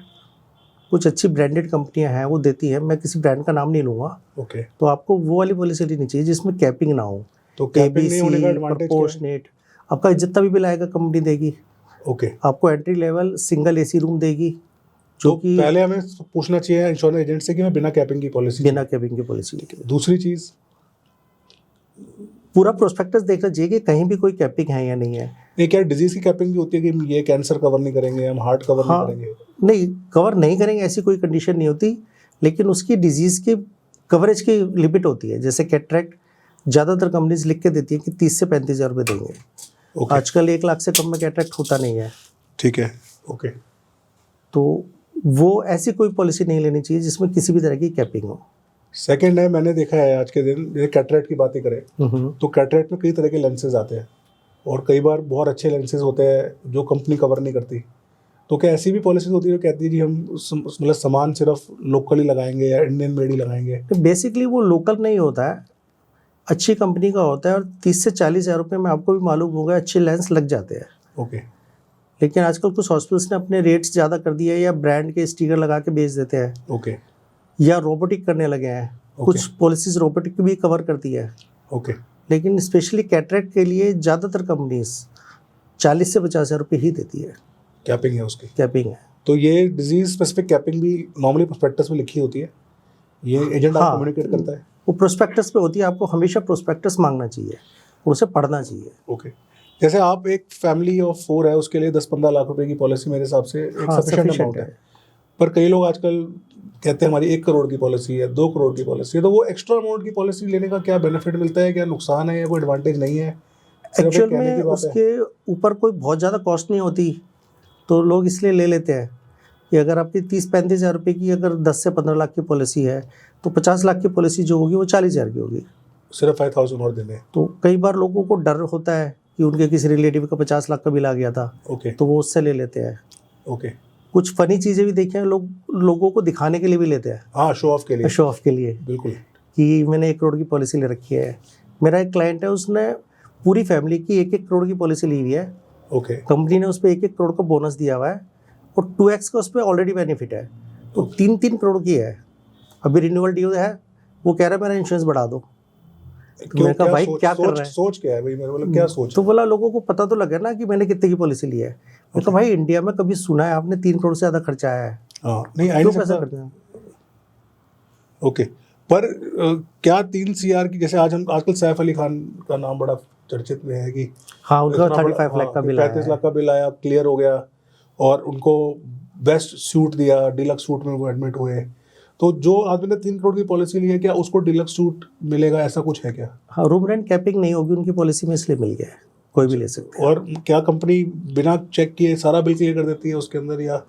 [SPEAKER 2] कुछ अच्छी ब्रांडेड कंपनियां हैं वो देती हैं, मैं किसी ब्रांड का नाम नहीं लूँगा।
[SPEAKER 1] ओके,
[SPEAKER 2] तो आपको वो वाली पॉलिसी लेनी चाहिए जिसमें कैपिंग ना हो।
[SPEAKER 1] तो कैपिंग नहीं होने का
[SPEAKER 2] ABC,
[SPEAKER 1] एडवांटेज क्या है?
[SPEAKER 2] प्रपोर्शनेट, आपका जितना भी बिल आएगा कंपनी देगी।
[SPEAKER 1] ओके,
[SPEAKER 2] आपको entry level single AC room देगी, जो
[SPEAKER 1] तो
[SPEAKER 2] कि
[SPEAKER 1] पहले हमें पूछना चाहिए इंश्योरेंस एजेंट से कि मैं बिना कैपिंग की पॉलिसी।
[SPEAKER 2] बिना कैपिंग की पॉलिसी लेके
[SPEAKER 1] दूसरी चीज,
[SPEAKER 2] पूरा प्रोस्पेक्टस देखना चाहिए कि कहीं भी कोई कैपिंग है या नहीं है।
[SPEAKER 1] ये क्या डिजीज की कैपिंग भी होती है कि ये कैंसर कवर नहीं करेंगे, हम हार्ट कवर
[SPEAKER 2] हाँ,
[SPEAKER 1] नहीं करेंगे?
[SPEAKER 2] नहीं, कवर नहीं करेंगे ऐसी कोई कंडीशन नहीं होती, लेकिन उसकी डिजीज़ की कवरेज की लिमिट होती है। जैसे कैटरेक्ट ज़्यादातर कंपनीज लिख के देती है कि 30 से 35,000 रुपये देंगे।
[SPEAKER 1] ओके,
[SPEAKER 2] आजकल 1 लाख से कम में कैटरेक्ट होता नहीं है।
[SPEAKER 1] ठीक है, ओके।
[SPEAKER 2] तो वो ऐसी कोई पॉलिसी नहीं लेनी चाहिए जिसमें किसी भी तरह की कैपिंग हो।
[SPEAKER 1] सेकंड है, मैंने देखा है आज के दिन, जैसे कैटरेक्ट की बात ही करें तो कैटरेक्ट में कई तरह के लेंसेज आते हैं और कई बार बहुत अच्छे लेंसेज होते हैं जो कंपनी कवर नहीं करती। तो क्या ऐसी भी पॉलिसीज होती है जो कहती है जी हम मतलब सामान सिर्फ लोकली लगाएंगे या इंडियन मेड ही लगाएंगे?
[SPEAKER 2] तो बेसिकली वो लोकल नहीं होता है, अच्छी कंपनी का होता है, और 30 से 40,000 रुपये में आपको भी मालूम होगा अच्छे लेंस लग जाते हैं।
[SPEAKER 1] ओके,
[SPEAKER 2] लेकिन आजकल कुछ हॉस्पिटल्स ने अपने रेट्स ज़्यादा कर दिए हैं, या ब्रांड के स्टिकर लगा के बेच देते हैं,
[SPEAKER 1] ओके,
[SPEAKER 2] या रोबोटिक करने लगे हैं। कुछ पॉलिसीज रोबोटिक भी कवर करती है।
[SPEAKER 1] ओके,
[SPEAKER 2] लेकिन स्पेशली कैटरेक्ट के लिए ज़्यादातर कंपनीज 40 से 50,000 रुपये ही देती है,
[SPEAKER 1] कैपिंग है उसकी।
[SPEAKER 2] कैपिंग है।
[SPEAKER 1] तो ये डिजीज स्पेसिफिक कैपिंग भी नॉर्मली प्रोस्पेक्टस में लिखी होती है, ये एजेंट
[SPEAKER 2] हाँ,
[SPEAKER 1] आपको कम्युनिकेट करता है?
[SPEAKER 2] वो प्रोस्पेक्टस पे होती है, आपको हमेशा प्रोस्पेक्टस मांगना चाहिए और उसे पढ़ना चाहिए।
[SPEAKER 1] ओके, जैसे आप एक फैमिली ऑफ 4 है उसके लिए 10-15 लाख रुपए की पॉलिसी मेरे हिसाब से एक
[SPEAKER 2] हाँ,
[SPEAKER 1] सफिशिएंट
[SPEAKER 2] sufficient
[SPEAKER 1] अमाउंट है। पर कई लोग आजकल कहते हैं हमारी 1 करोड़ की पॉलिसी है, 2 करोड़ की पॉलिसी है, तो वो एक्स्ट्रा अमाउंट की पॉलिसी लेने का क्या बेनिफिट मिलता है, क्या नुकसान है या कोई एडवांटेज नहीं है? सिर्फ एक
[SPEAKER 2] एक्चुअल
[SPEAKER 1] कहने की
[SPEAKER 2] में
[SPEAKER 1] बात है।
[SPEAKER 2] उसके ऊपर कोई बहुत ज़्यादा कॉस्ट नहीं होती, तो लोग इसलिए ले लेते हैं कि अगर आपकी 30-35,000 रुपये की अगर 10 से 15 लाख की पॉलिसी है, तो 50 लाख की पॉलिसी जो होगी वो 40,000 की होगी।
[SPEAKER 1] सिर्फ 5,000 और देने।
[SPEAKER 2] तो कई बार लोगों को डर होता है कि उनके किसी रिलेटिव का 50 लाख का बिल आ गया था,
[SPEAKER 1] ओके,
[SPEAKER 2] तो वो उससे ले लेते हैं।
[SPEAKER 1] ओके,
[SPEAKER 2] कुछ फनी चीज़ें भी देखी हैं, लोगों को दिखाने के लिए भी लेते हैं,
[SPEAKER 1] हाँ, शो ऑफ के लिए,
[SPEAKER 2] शो ऑफ के लिए,
[SPEAKER 1] बिल्कुल।
[SPEAKER 2] कि मैंने 1 करोड़ की पॉलिसी ले रखी है। मेरा एक क्लाइंट है, उसने पूरी फैमिली की 1-1 करोड़ की पॉलिसी ली हुई है।
[SPEAKER 1] ओके,
[SPEAKER 2] कंपनी ने उस पर 1-1 करोड़ का बोनस दिया हुआ है और 2x का उस पर ऑलरेडी बेनिफिट है, तो 3-3 करोड़ की है। अभी रिन्यूअल ड्यू है, वो कह रहा है मेरा इंश्योरेंस बढ़ा दो। तो मैंने कहा भाई क्या कर रहा है?
[SPEAKER 1] सोच क्या है भाई, मेरे मतलब क्या सोच?
[SPEAKER 2] तो बोला लोगों को पता तो लगे ना कि मैंने कितने की पॉलिसी ली है। मैं कहा भाई इंडिया में कभी सुना है आपने 3 करोड़ से ज़्यादा खर्चा आया है?
[SPEAKER 1] हाँ, नहीं आई
[SPEAKER 2] क्यों
[SPEAKER 1] नहीं
[SPEAKER 2] पैसा
[SPEAKER 1] सकता।
[SPEAKER 2] करते हैं?
[SPEAKER 1] ओके, पर क्या 3 CR की, जैसे आज हम आजकल सैफ अली खान का नाम बड़ा चर्चित में है कि
[SPEAKER 2] हाँ, उनका
[SPEAKER 1] इतना बड़ा-
[SPEAKER 2] 35 लाख का बिल
[SPEAKER 1] 35
[SPEAKER 2] आया
[SPEAKER 1] लाख का बिल आया, क्लियर हो गया और उनको बेस्ट सूट दिया, डिलक्स सूट में वो एडमिट हुए। तो जो आदमी ने 3 करोड़ की पॉलिसी ली है, क्या उसको डिलक्स सूट मिलेगा, ऐसा कुछ है क्या?
[SPEAKER 2] हाँ, रूम रेंट कैपिंग नहीं होगी उनकी पॉलिसी में, इसलिए मिल गया है, कोई भी ले सकते हैं।
[SPEAKER 1] और क्या कंपनी बिना चेक किए सारा बिल क्लियर कर देती है उसके अंदर, या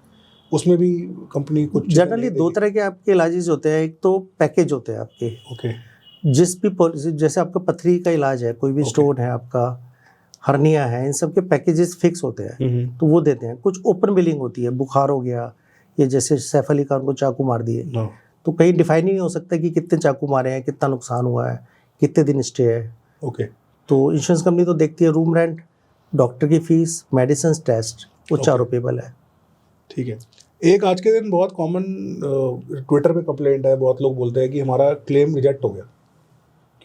[SPEAKER 1] उसमें भी कंपनी कुछ चीज़ें
[SPEAKER 2] जनरली
[SPEAKER 1] नहीं
[SPEAKER 2] 2
[SPEAKER 1] देगी?
[SPEAKER 2] तरह के आपके इलाजेज होते हैं। एक तो पैकेज होते हैं आपके,
[SPEAKER 1] ओके,
[SPEAKER 2] जिस भी पॉलिसी, जैसे आपका पथरी का इलाज है, कोई भी
[SPEAKER 1] Okay.
[SPEAKER 2] स्टोन है आपका, हर्निया है, इन सब के पैकेजेस फिक्स होते हैं, तो वो देते हैं। कुछ ओपन बिलिंग होती है, बुखार हो गया, ये जैसे सैफ अली खान को चाकू मार दिए,
[SPEAKER 1] हाँ,
[SPEAKER 2] तो कहीं डिफाइन ही नहीं हो सकता कि कितने चाकू मारे हैं, कितना नुकसान हुआ है, कितने दिन स्टे है।
[SPEAKER 1] ओके,
[SPEAKER 2] तो इंश्योरेंस कंपनी तो देखती है रूम रेंट, डॉक्टर की फीस, मेडिसिन, टेस्ट, वो
[SPEAKER 1] Okay.
[SPEAKER 2] चारों पेबल है।
[SPEAKER 1] ठीक है। एक आज के दिन बहुत कॉमन ट्विटर पे कंप्लेंट है, बहुत लोग बोलते हैं कि हमारा क्लेम रिजेक्ट हो गया,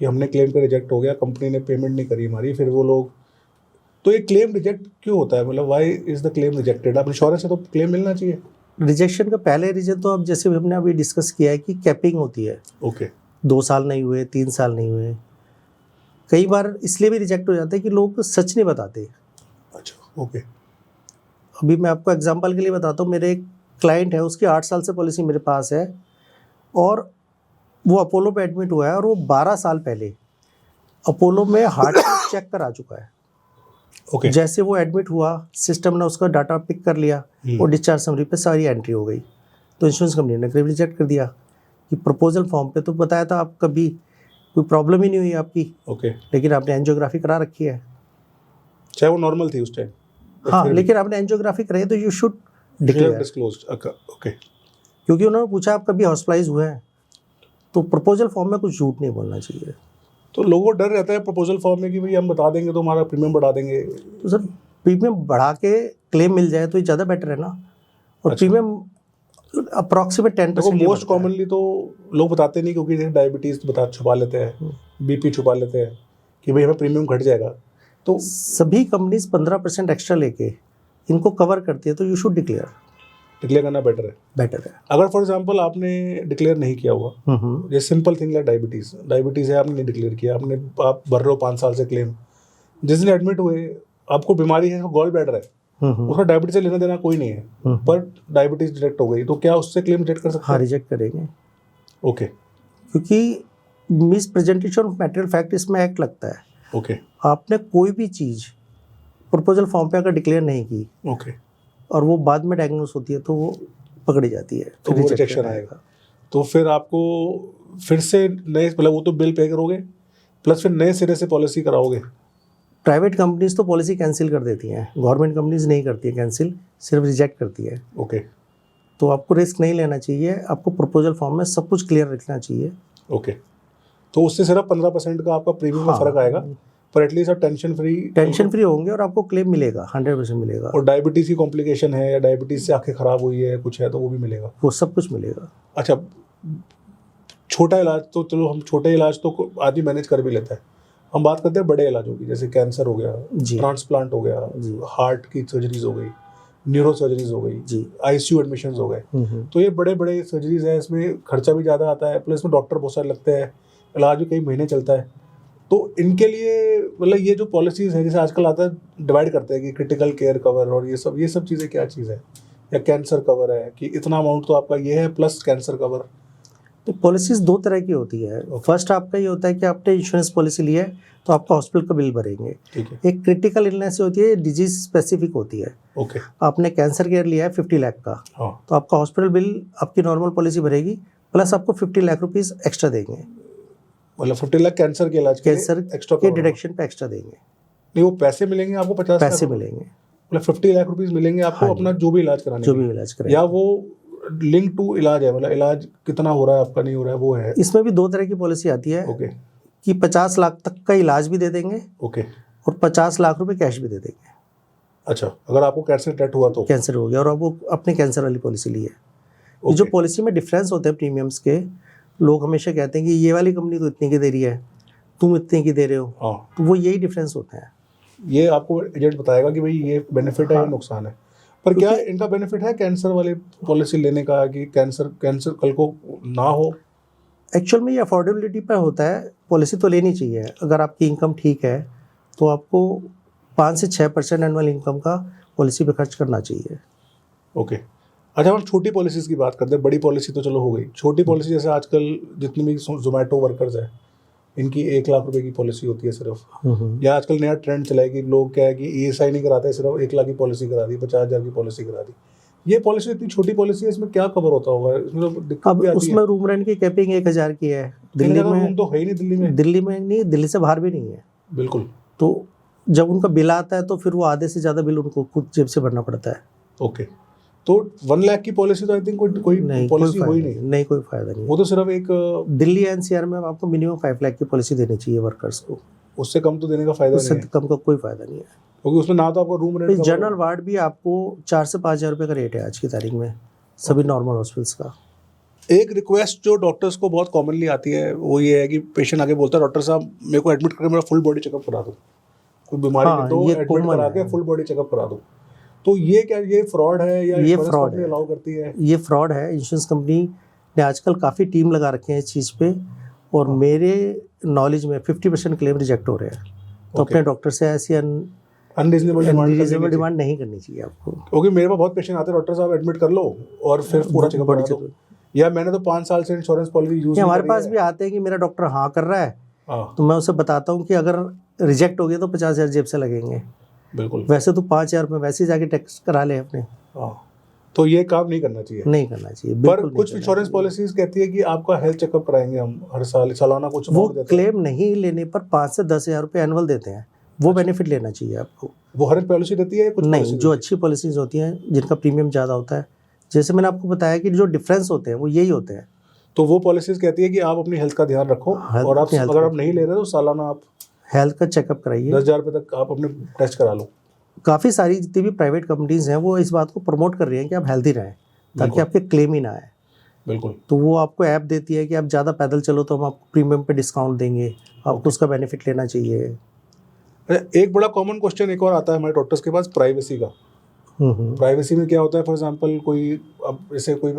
[SPEAKER 1] कि हमने क्लेम पे रिजेक्ट हो गया, कंपनी ने पेमेंट नहीं करी हमारी। फिर वो लोग, तो ये क्लेम रिजेक्ट क्यों होता है, मतलब why is the claim rejected? आप इंश्योरेंस से तो क्लेम मिलना चाहिए।
[SPEAKER 2] रिजेक्शन का पहले रीज़न तो अब जैसे हमने अभी डिस्कस किया है कि कैपिंग होती है,
[SPEAKER 1] ओके
[SPEAKER 2] 2 साल नहीं हुए, 3 साल नहीं हुए। कई बार इसलिए भी रिजेक्ट हो जाते हैं कि लोग सच नहीं बताते।
[SPEAKER 1] अच्छा ओके
[SPEAKER 2] अभी मैं आपको एग्जांपल के लिए बताता हूँ, मेरे एक क्लाइंट है, उसकी 8 साल से पॉलिसी मेरे पास है और वो अपोलो पे एडमिट हुआ है और वो 12 साल पहले अपोलो में हार्ट चेक करा चुका है।
[SPEAKER 1] ओके
[SPEAKER 2] जैसे वो एडमिट हुआ, सिस्टम ने उसका डाटा पिक कर लिया और डिस्चार्ज समरी पे सारी एंट्री हो गई। तो इंश्योरेंस कंपनी ने क्लेम रिजेक्ट कर दिया कि प्रपोजल फॉर्म पे तो बताया था आप कभी कोई प्रॉब्लम ही नहीं हुई आपकी,
[SPEAKER 1] ओके
[SPEAKER 2] लेकिन आपने एंजियोग्राफी करा रखी है।
[SPEAKER 1] चाहे वो नॉर्मल थी उस टाइम,
[SPEAKER 2] हाँ, लेकिन आपने एंजियोग्राफी कराई तो you should declare,
[SPEAKER 1] disclosed. Okay
[SPEAKER 2] क्योंकि उन्होंने पूछा आप कभी हॉस्पिटलाइज हुए हैं, तो प्रपोजल फॉर्म में कुछ झूठ नहीं बोलना चाहिए।
[SPEAKER 1] तो लोगों को डर रहता है प्रपोजल फॉर्म में कि भाई हम बता देंगे तो हमारा प्रीमियम बढ़ा देंगे।
[SPEAKER 2] तो सर प्रीमियम बढ़ा के क्लेम मिल जाए तो ये ज़्यादा बेटर है ना। और
[SPEAKER 1] अच्छा।
[SPEAKER 2] प्रीमियम अप्रॉक्सीमेट 10%
[SPEAKER 1] देखो मोस्ट कॉमनली तो लोग बताते नहीं, क्योंकि डायबिटीज़ बता छुपा लेते हैं, बीपी छुपा लेते हैं कि भाई हमें प्रीमियम घट जाएगा। तो
[SPEAKER 2] सभी कंपनीज 15% एक्स्ट्रा लेके इनको कवर करती है, तो यू शुड
[SPEAKER 1] डिक्लेयर करना बेटर है। अगर फॉर एग्जांपल आपने डिक्लेयर नहीं किया हुआ, ये सिंपल थिंग लाइक डायबिटीज़ है, आपने नहीं डिक्लेयर किया, आप भर रहे हो 5 साल से क्लेम, जिस दिन एडमिट हुए आपको बीमारी है, गॉल ब्लैडर है, उसका डायबिटीज से लेना देना कोई नहीं है, पर डायबिटीज डिटेक्ट हो गई तो क्या उससे क्लेम रिजेक्ट कर सकते हैं?
[SPEAKER 2] हाँ, रिजेक्ट करेंगे।
[SPEAKER 1] ओके
[SPEAKER 2] क्योंकि miss presentation of material fact इसमें एक्ट लगता है।
[SPEAKER 1] ओके
[SPEAKER 2] आपने कोई भी चीज़ प्रपोजल फॉर्म पे अगर डिक्लेयर नहीं की
[SPEAKER 1] ओके
[SPEAKER 2] और वो बाद में डायग्नोस होती है तो वो पकड़ी जाती है,
[SPEAKER 1] तो वो रिजेक्शन आएगा। तो फिर आपको फिर से नए, मतलब वो तो बिल पे करोगे प्लस फिर नए सिरे से पॉलिसी कराओगे।
[SPEAKER 2] प्राइवेट कंपनीज तो पॉलिसी कैंसिल कर देती हैं, गवर्नमेंट कंपनीज नहीं करती है कैंसिल, सिर्फ रिजेक्ट करती है।
[SPEAKER 1] ओके
[SPEAKER 2] तो आपको रिस्क नहीं लेना चाहिए, आपको प्रपोजल फॉर्म में सब कुछ क्लियर रखना चाहिए।
[SPEAKER 1] ओके तो उससे सिर्फ 15% का आपका प्रीमियम में फर्क आएगा, पर एटलीस्ट आप टेंशन फ्री
[SPEAKER 2] होंगे और आपको क्लेम मिलेगा, 100% मिलेगा।
[SPEAKER 1] और डायबिटीज़ की कॉम्प्लिकेशन है या डायबिटीज़ से आंखें खराब हुई है कुछ है तो वो भी मिलेगा,
[SPEAKER 2] वो सब कुछ मिलेगा।
[SPEAKER 1] अच्छा छोटा इलाज तो चलो, हम छोटे इलाज तो आदमी मैनेज कर भी लेता है, हम बात करते हैं बड़े इलाजों की, जैसे कैंसर हो गया, ट्रांसप्लांट हो गया, हार्ट की सर्जरीज हो गई, न्यूरो सर्जरीज हो गई, आईसीयू एडमिशंस हो गए, तो ये बड़े बड़े सर्जरीज हैं, इसमें खर्चा भी ज़्यादा आता है, प्लस में डॉक्टर बहुत सारे लगते हैं, इलाज भी कई महीने चलता है। तो इनके लिए मतलब ये जो पॉलिसीज़ है, जैसे आजकल आता है डिवाइड करते हैं कि क्रिटिकल केयर कवर और ये सब चीज़ें क्या चीज़ है, या कैंसर कवर है कि इतना अमाउंट तो आपका ये है प्लस कैंसर कवर।
[SPEAKER 2] तो पॉलिसीज 2 तरह की होती है। फर्स्ट आपका ये होता है कि आपने इंश्योरेंस पॉलिसी ली है तो आपका हॉस्पिटल का बिल भरेंगे।
[SPEAKER 1] ठीक है।
[SPEAKER 2] एक क्रिटिकल इलनेस होती है, डिजीज स्पेसिफिक होती है।
[SPEAKER 1] ओके
[SPEAKER 2] आपने कैंसर केयर लिया है 50 लाख का,
[SPEAKER 1] हाँ,
[SPEAKER 2] तो आपका हॉस्पिटल बिल आपकी नॉर्मल पॉलिसी भरेगी, प्लस आपको 50 लाख रुपीज़ एक्स्ट्रा देंगे।
[SPEAKER 1] मतलब 50 लाख कैंसर के इलाज
[SPEAKER 2] कैंसर
[SPEAKER 1] एक्स्ट्रा
[SPEAKER 2] के डिडक्शन पे एक्स्ट्रा देंगे।
[SPEAKER 1] नहीं, वो पैसे मिलेंगे आपको 50
[SPEAKER 2] पैसे मिलेंगे,
[SPEAKER 1] मतलब 50 लाख रुपीज़ मिलेंगे आपको, अपना जो भी इलाज कराने
[SPEAKER 2] जो भी इलाज करें,
[SPEAKER 1] या वो लिंक टू इलाज है, मतलब इलाज कितना हो रहा है आपका नहीं हो रहा है वो है।
[SPEAKER 2] इसमें भी 2 तरह की पॉलिसी आती है।
[SPEAKER 1] ओके
[SPEAKER 2] कि 50 लाख तक का इलाज भी दे देंगे।
[SPEAKER 1] ओके
[SPEAKER 2] और 50 लाख रुपए कैश भी दे देंगे।
[SPEAKER 1] अच्छा, अगर आपको कैंसर डिटेक्ट हुआ तो
[SPEAKER 2] कैंसर हो गया और अब वो अपने कैंसर वाली पॉलिसी ली है। ये जो पॉलिसी में डिफरेंस होते हैं प्रीमियम्स के, लोग हमेशा कहते हैं कि ये वाली कंपनी तो इतने की दे रही है, तुम इतने की दे रहे हो।
[SPEAKER 1] हाँ,
[SPEAKER 2] तो वो यही डिफरेंस होते हैं।
[SPEAKER 1] ये आपको एजेंट बताएगा कि भाई ये बेनिफिट है, ये नुकसान है। पर क्या इनका बेनिफिट है कैंसर वाली पॉलिसी लेने का कि कैंसर कल को ना हो?
[SPEAKER 2] एक्चुअल में ये अफोर्डेबिलिटी पर होता है। पॉलिसी तो लेनी चाहिए, अगर आपकी इनकम ठीक है तो आपको 5 से 6% एनुअल इनकम का पॉलिसी पे खर्च करना चाहिए।
[SPEAKER 1] ओके अच्छा, हम छोटी पॉलिसीज़ की बात करते हैं, बड़ी पॉलिसी तो चलो हो गई। छोटी पॉलिसी जैसे आजकल जितनी भी जोमेटो वर्कर्स हैं, इनकी 1 लाख रुपए की पॉलिसी होती है सिर्फ। या आजकल नया ट्रेंड चला है कि लोग क्या है कि ESI नहीं कराते, सिर्फ 1 लाख की पॉलिसी करा दी, 50,000 की पॉलिसी करा दी। ये पॉलिसी इतनी छोटी पॉलिसी है, इसमें क्या कवर होता होगा? इसमें तो दिक्कत भी आती है।
[SPEAKER 2] उसमें रूम रेंट की कैपिंग 1000 की है। दिल्ली में
[SPEAKER 1] रूम तो है ही नहीं, दिल्ली में
[SPEAKER 2] नहीं, दिल्ली से बाहर भी नहीं है
[SPEAKER 1] बिल्कुल।
[SPEAKER 2] तो जब उनका बिल आता है तो फिर वो आधे से ज़्यादा बिल उनको खुद जेब से भरना पड़ता है।
[SPEAKER 1] ओके, तो 1 लाख की पॉलिसी तो आई थिंक कोई पॉलिसी हुई
[SPEAKER 2] नहीं, कोई फायदा नहीं।
[SPEAKER 1] वो तो सिर्फ एक
[SPEAKER 2] दिल्ली NCR में आपको मिनिमम 5 लाख की पॉलिसी देनी चाहिए वर्कर्स को।
[SPEAKER 1] उससे कम तो देने का फायदा नहीं है।
[SPEAKER 2] उससे कम का कोई फायदा नहीं है,
[SPEAKER 1] क्योंकि उसमें ना तो आपको रूम रेंट,
[SPEAKER 2] जनरल वार्ड भी आपको 4 से 5 हज़ार रुपये का रेट है आज की तारीख में सभी नॉर्मल हॉस्पिटल्स का।
[SPEAKER 1] एक रिक्वेस्ट जो डॉक्टर्स को बहुत कॉमनली आती है वो ये है कि पेशेंट आके बोलता है डॉक्टर साहब मेरे को एडमिट करके मेरा फुल बॉडी चेकअप करा दो, कोई बीमारी है तो एडमिट करा के फुल बॉडी चेकअप करा दो। तो ये क्या, ये फ्रॉड है या
[SPEAKER 2] ये
[SPEAKER 1] इंश्योरेंस
[SPEAKER 2] fraud
[SPEAKER 1] कंपनी
[SPEAKER 2] है।
[SPEAKER 1] अलाउ करती है?
[SPEAKER 2] ये फ्रॉड है। इंश्योरेंस कंपनी ने आजकल काफ़ी टीम लगा रखे हैं इस चीज़ पे, और मेरे नॉलेज में 50% क्लेम रिजेक्ट हो रहे हैं। तो
[SPEAKER 1] Okay.
[SPEAKER 2] अपने डॉक्टर से ऐसी
[SPEAKER 1] अनरीजनेबल
[SPEAKER 2] डिमांड नहीं करनी चाहिए आपको।
[SPEAKER 1] क्योंकि मेरे पास बहुत पेशेंट आते हैं, डॉक्टर साहब एडमिट कर लो और फिर पूरा चेकअप
[SPEAKER 2] बड़ी
[SPEAKER 1] करा दो,
[SPEAKER 2] जरूरत।
[SPEAKER 1] या मैंने तो 5 साल से इंश्योरेंस पॉलिसी यूज
[SPEAKER 2] ये
[SPEAKER 1] नहीं
[SPEAKER 2] हमारे
[SPEAKER 1] करी
[SPEAKER 2] पास
[SPEAKER 1] है।
[SPEAKER 2] भी आते हैं कि मेरा डॉक्टर हाँ कर रहा है,
[SPEAKER 1] हाँ,
[SPEAKER 2] तो मैं उसे बताता हूँ कि अगर रिजेक्ट हो गया तो 50,000 जेब से लगेंगे,
[SPEAKER 1] बिल्कुल।
[SPEAKER 2] वैसे तो 5,000 में वैसे ही जाके टेस्ट करा ले अपने।
[SPEAKER 1] हाँ, तो ये काम नहीं करना चाहिए।
[SPEAKER 2] नहीं करना चाहिए,
[SPEAKER 1] पर
[SPEAKER 2] बिल्कुल नहीं
[SPEAKER 1] कुछ
[SPEAKER 2] करना
[SPEAKER 1] इंश्योरेंस
[SPEAKER 2] चाहिए।
[SPEAKER 1] पॉलिसीज कहती है कि आपका हेल्थ चेकअप कराएंगे हम हर साल, सालाना कुछ
[SPEAKER 2] वो
[SPEAKER 1] अमाउंट देते हैं।
[SPEAKER 2] क्लेम नहीं लेने पर 5 से 10,000 रुपये एनुअल देते हैं, वो बेनिफिट लेना चाहिए आपको।
[SPEAKER 1] वो हर पॉलिसी देती है या कुछ
[SPEAKER 2] नहीं,
[SPEAKER 1] policy
[SPEAKER 2] जो
[SPEAKER 1] देती
[SPEAKER 2] अच्छी पॉलिसीज होती हैं जिनका प्रीमियम ज़्यादा होता है, जैसे मैंने आपको बताया कि जो डिफरेंस होते हैं वो यही होते हैं।
[SPEAKER 1] है? तो वो पॉलिसीज कहती है कि आप अपनी हेल्थ का ध्यान रखो,
[SPEAKER 2] Health-
[SPEAKER 1] और आप
[SPEAKER 2] अपनी health
[SPEAKER 1] अगर
[SPEAKER 2] का-
[SPEAKER 1] आप नहीं ले रहे तो सालाना आप
[SPEAKER 2] हेल्थ का चेकअप कराइए।
[SPEAKER 1] 10,000 रुपये तक आप अपने टेस्ट करा लो।
[SPEAKER 2] काफ़ी सारी जितनी भी प्राइवेट कंपनीज हैं वो इस बात को प्रमोट कर रही हैं कि आप हेल्दी रहें, ताकि
[SPEAKER 1] बिल्कुल।
[SPEAKER 2] आपके क्लेम ही ना आए।
[SPEAKER 1] बिल्कुल।
[SPEAKER 2] तो वो आपको ऐप देती है कि आप ज़्यादा पैदल चलो तो हम आपको प्रीमियम पे डिस्काउंट देंगे, आपको उसका बेनिफिट लेना चाहिए।
[SPEAKER 1] अच्छा, एक बड़ा कॉमन क्वेश्चन एक और आता है हमारे डॉक्टर्स के पास, प्राइवेसी का। प्राइवेसी में क्या होता है, फॉर एग्जांपल कोई, अब जैसे कोई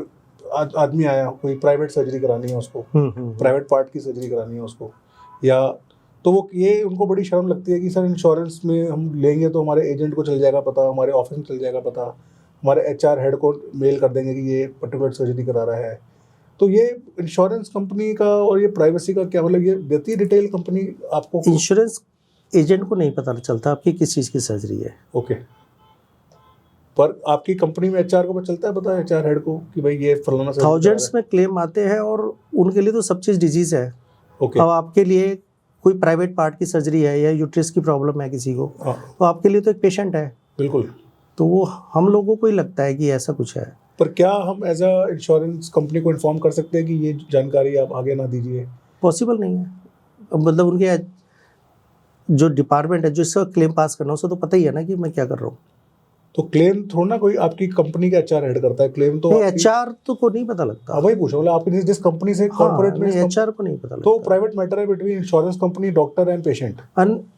[SPEAKER 1] आदमी आया, कोई प्राइवेट सर्जरी करानी है उसको, प्राइवेट पार्ट की सर्जरी करानी है उसको, या तो वो ये उनको बड़ी शर्म लगती है कि सर इंश्योरेंस में हम लेंगे तो हमारे एजेंट को चल जाएगा पता, हमारे ऑफिस में चल जाएगा पता, हमारे HR हेड को मेल कर देंगे कि ये पर्टिकुलर सर्जरी करा रहा है। तो ये इंश्योरेंस कंपनी का और ये प्राइवेसी का क्या मतलब, ये देती है डिटेल कंपनी आपको?
[SPEAKER 2] इंश्योरेंस एजेंट को नहीं पता चलता आपकी किस चीज़ की सर्जरी है।
[SPEAKER 1] ओके, पर आपकी कंपनी में HR को पता चलता है, पता है HR हेड को कि भाई ये फलाना सर्जरी करा
[SPEAKER 2] थाउजेंड्स में क्लेम आते हैं और उनके लिए तो सब चीज़ डिजीज़ है।
[SPEAKER 1] रहा है। ओके।
[SPEAKER 2] अब आपके लिए कोई प्राइवेट पार्ट की सर्जरी है या यूट्रस की प्रॉब्लम है किसी को,
[SPEAKER 1] हाँ,
[SPEAKER 2] तो आपके लिए तो एक पेशेंट है,
[SPEAKER 1] बिल्कुल।
[SPEAKER 2] तो वो हम लोगों को ही लगता है कि ऐसा कुछ है।
[SPEAKER 1] पर क्या हम एज अ इंश्योरेंस कंपनी को इन्फॉर्म कर सकते हैं कि ये जानकारी आप आगे ना दीजिए?
[SPEAKER 2] पॉसिबल नहीं है। अब मतलब उनके जो डिपार्टमेंट है जो इसका क्लेम पास करना, उसे तो पता ही है ना कि मैं क्या कर रहा हूँ।
[SPEAKER 1] तो क्लेम थोड़ा ना कोई आपकी कंपनी का HR हेड करता है, क्लेम तो
[SPEAKER 2] नहीं,
[SPEAKER 1] आपकी-
[SPEAKER 2] HR तो को नहीं पता लगता।
[SPEAKER 1] हाँ, वही पूछा, मतलब आपकी जिस कंपनी से
[SPEAKER 2] हाँ,
[SPEAKER 1] कॉर्पोरेट में
[SPEAKER 2] नहीं, HR को नहीं पता लगता।
[SPEAKER 1] तो प्राइवेट मैटर है between insurance company, doctor and patient.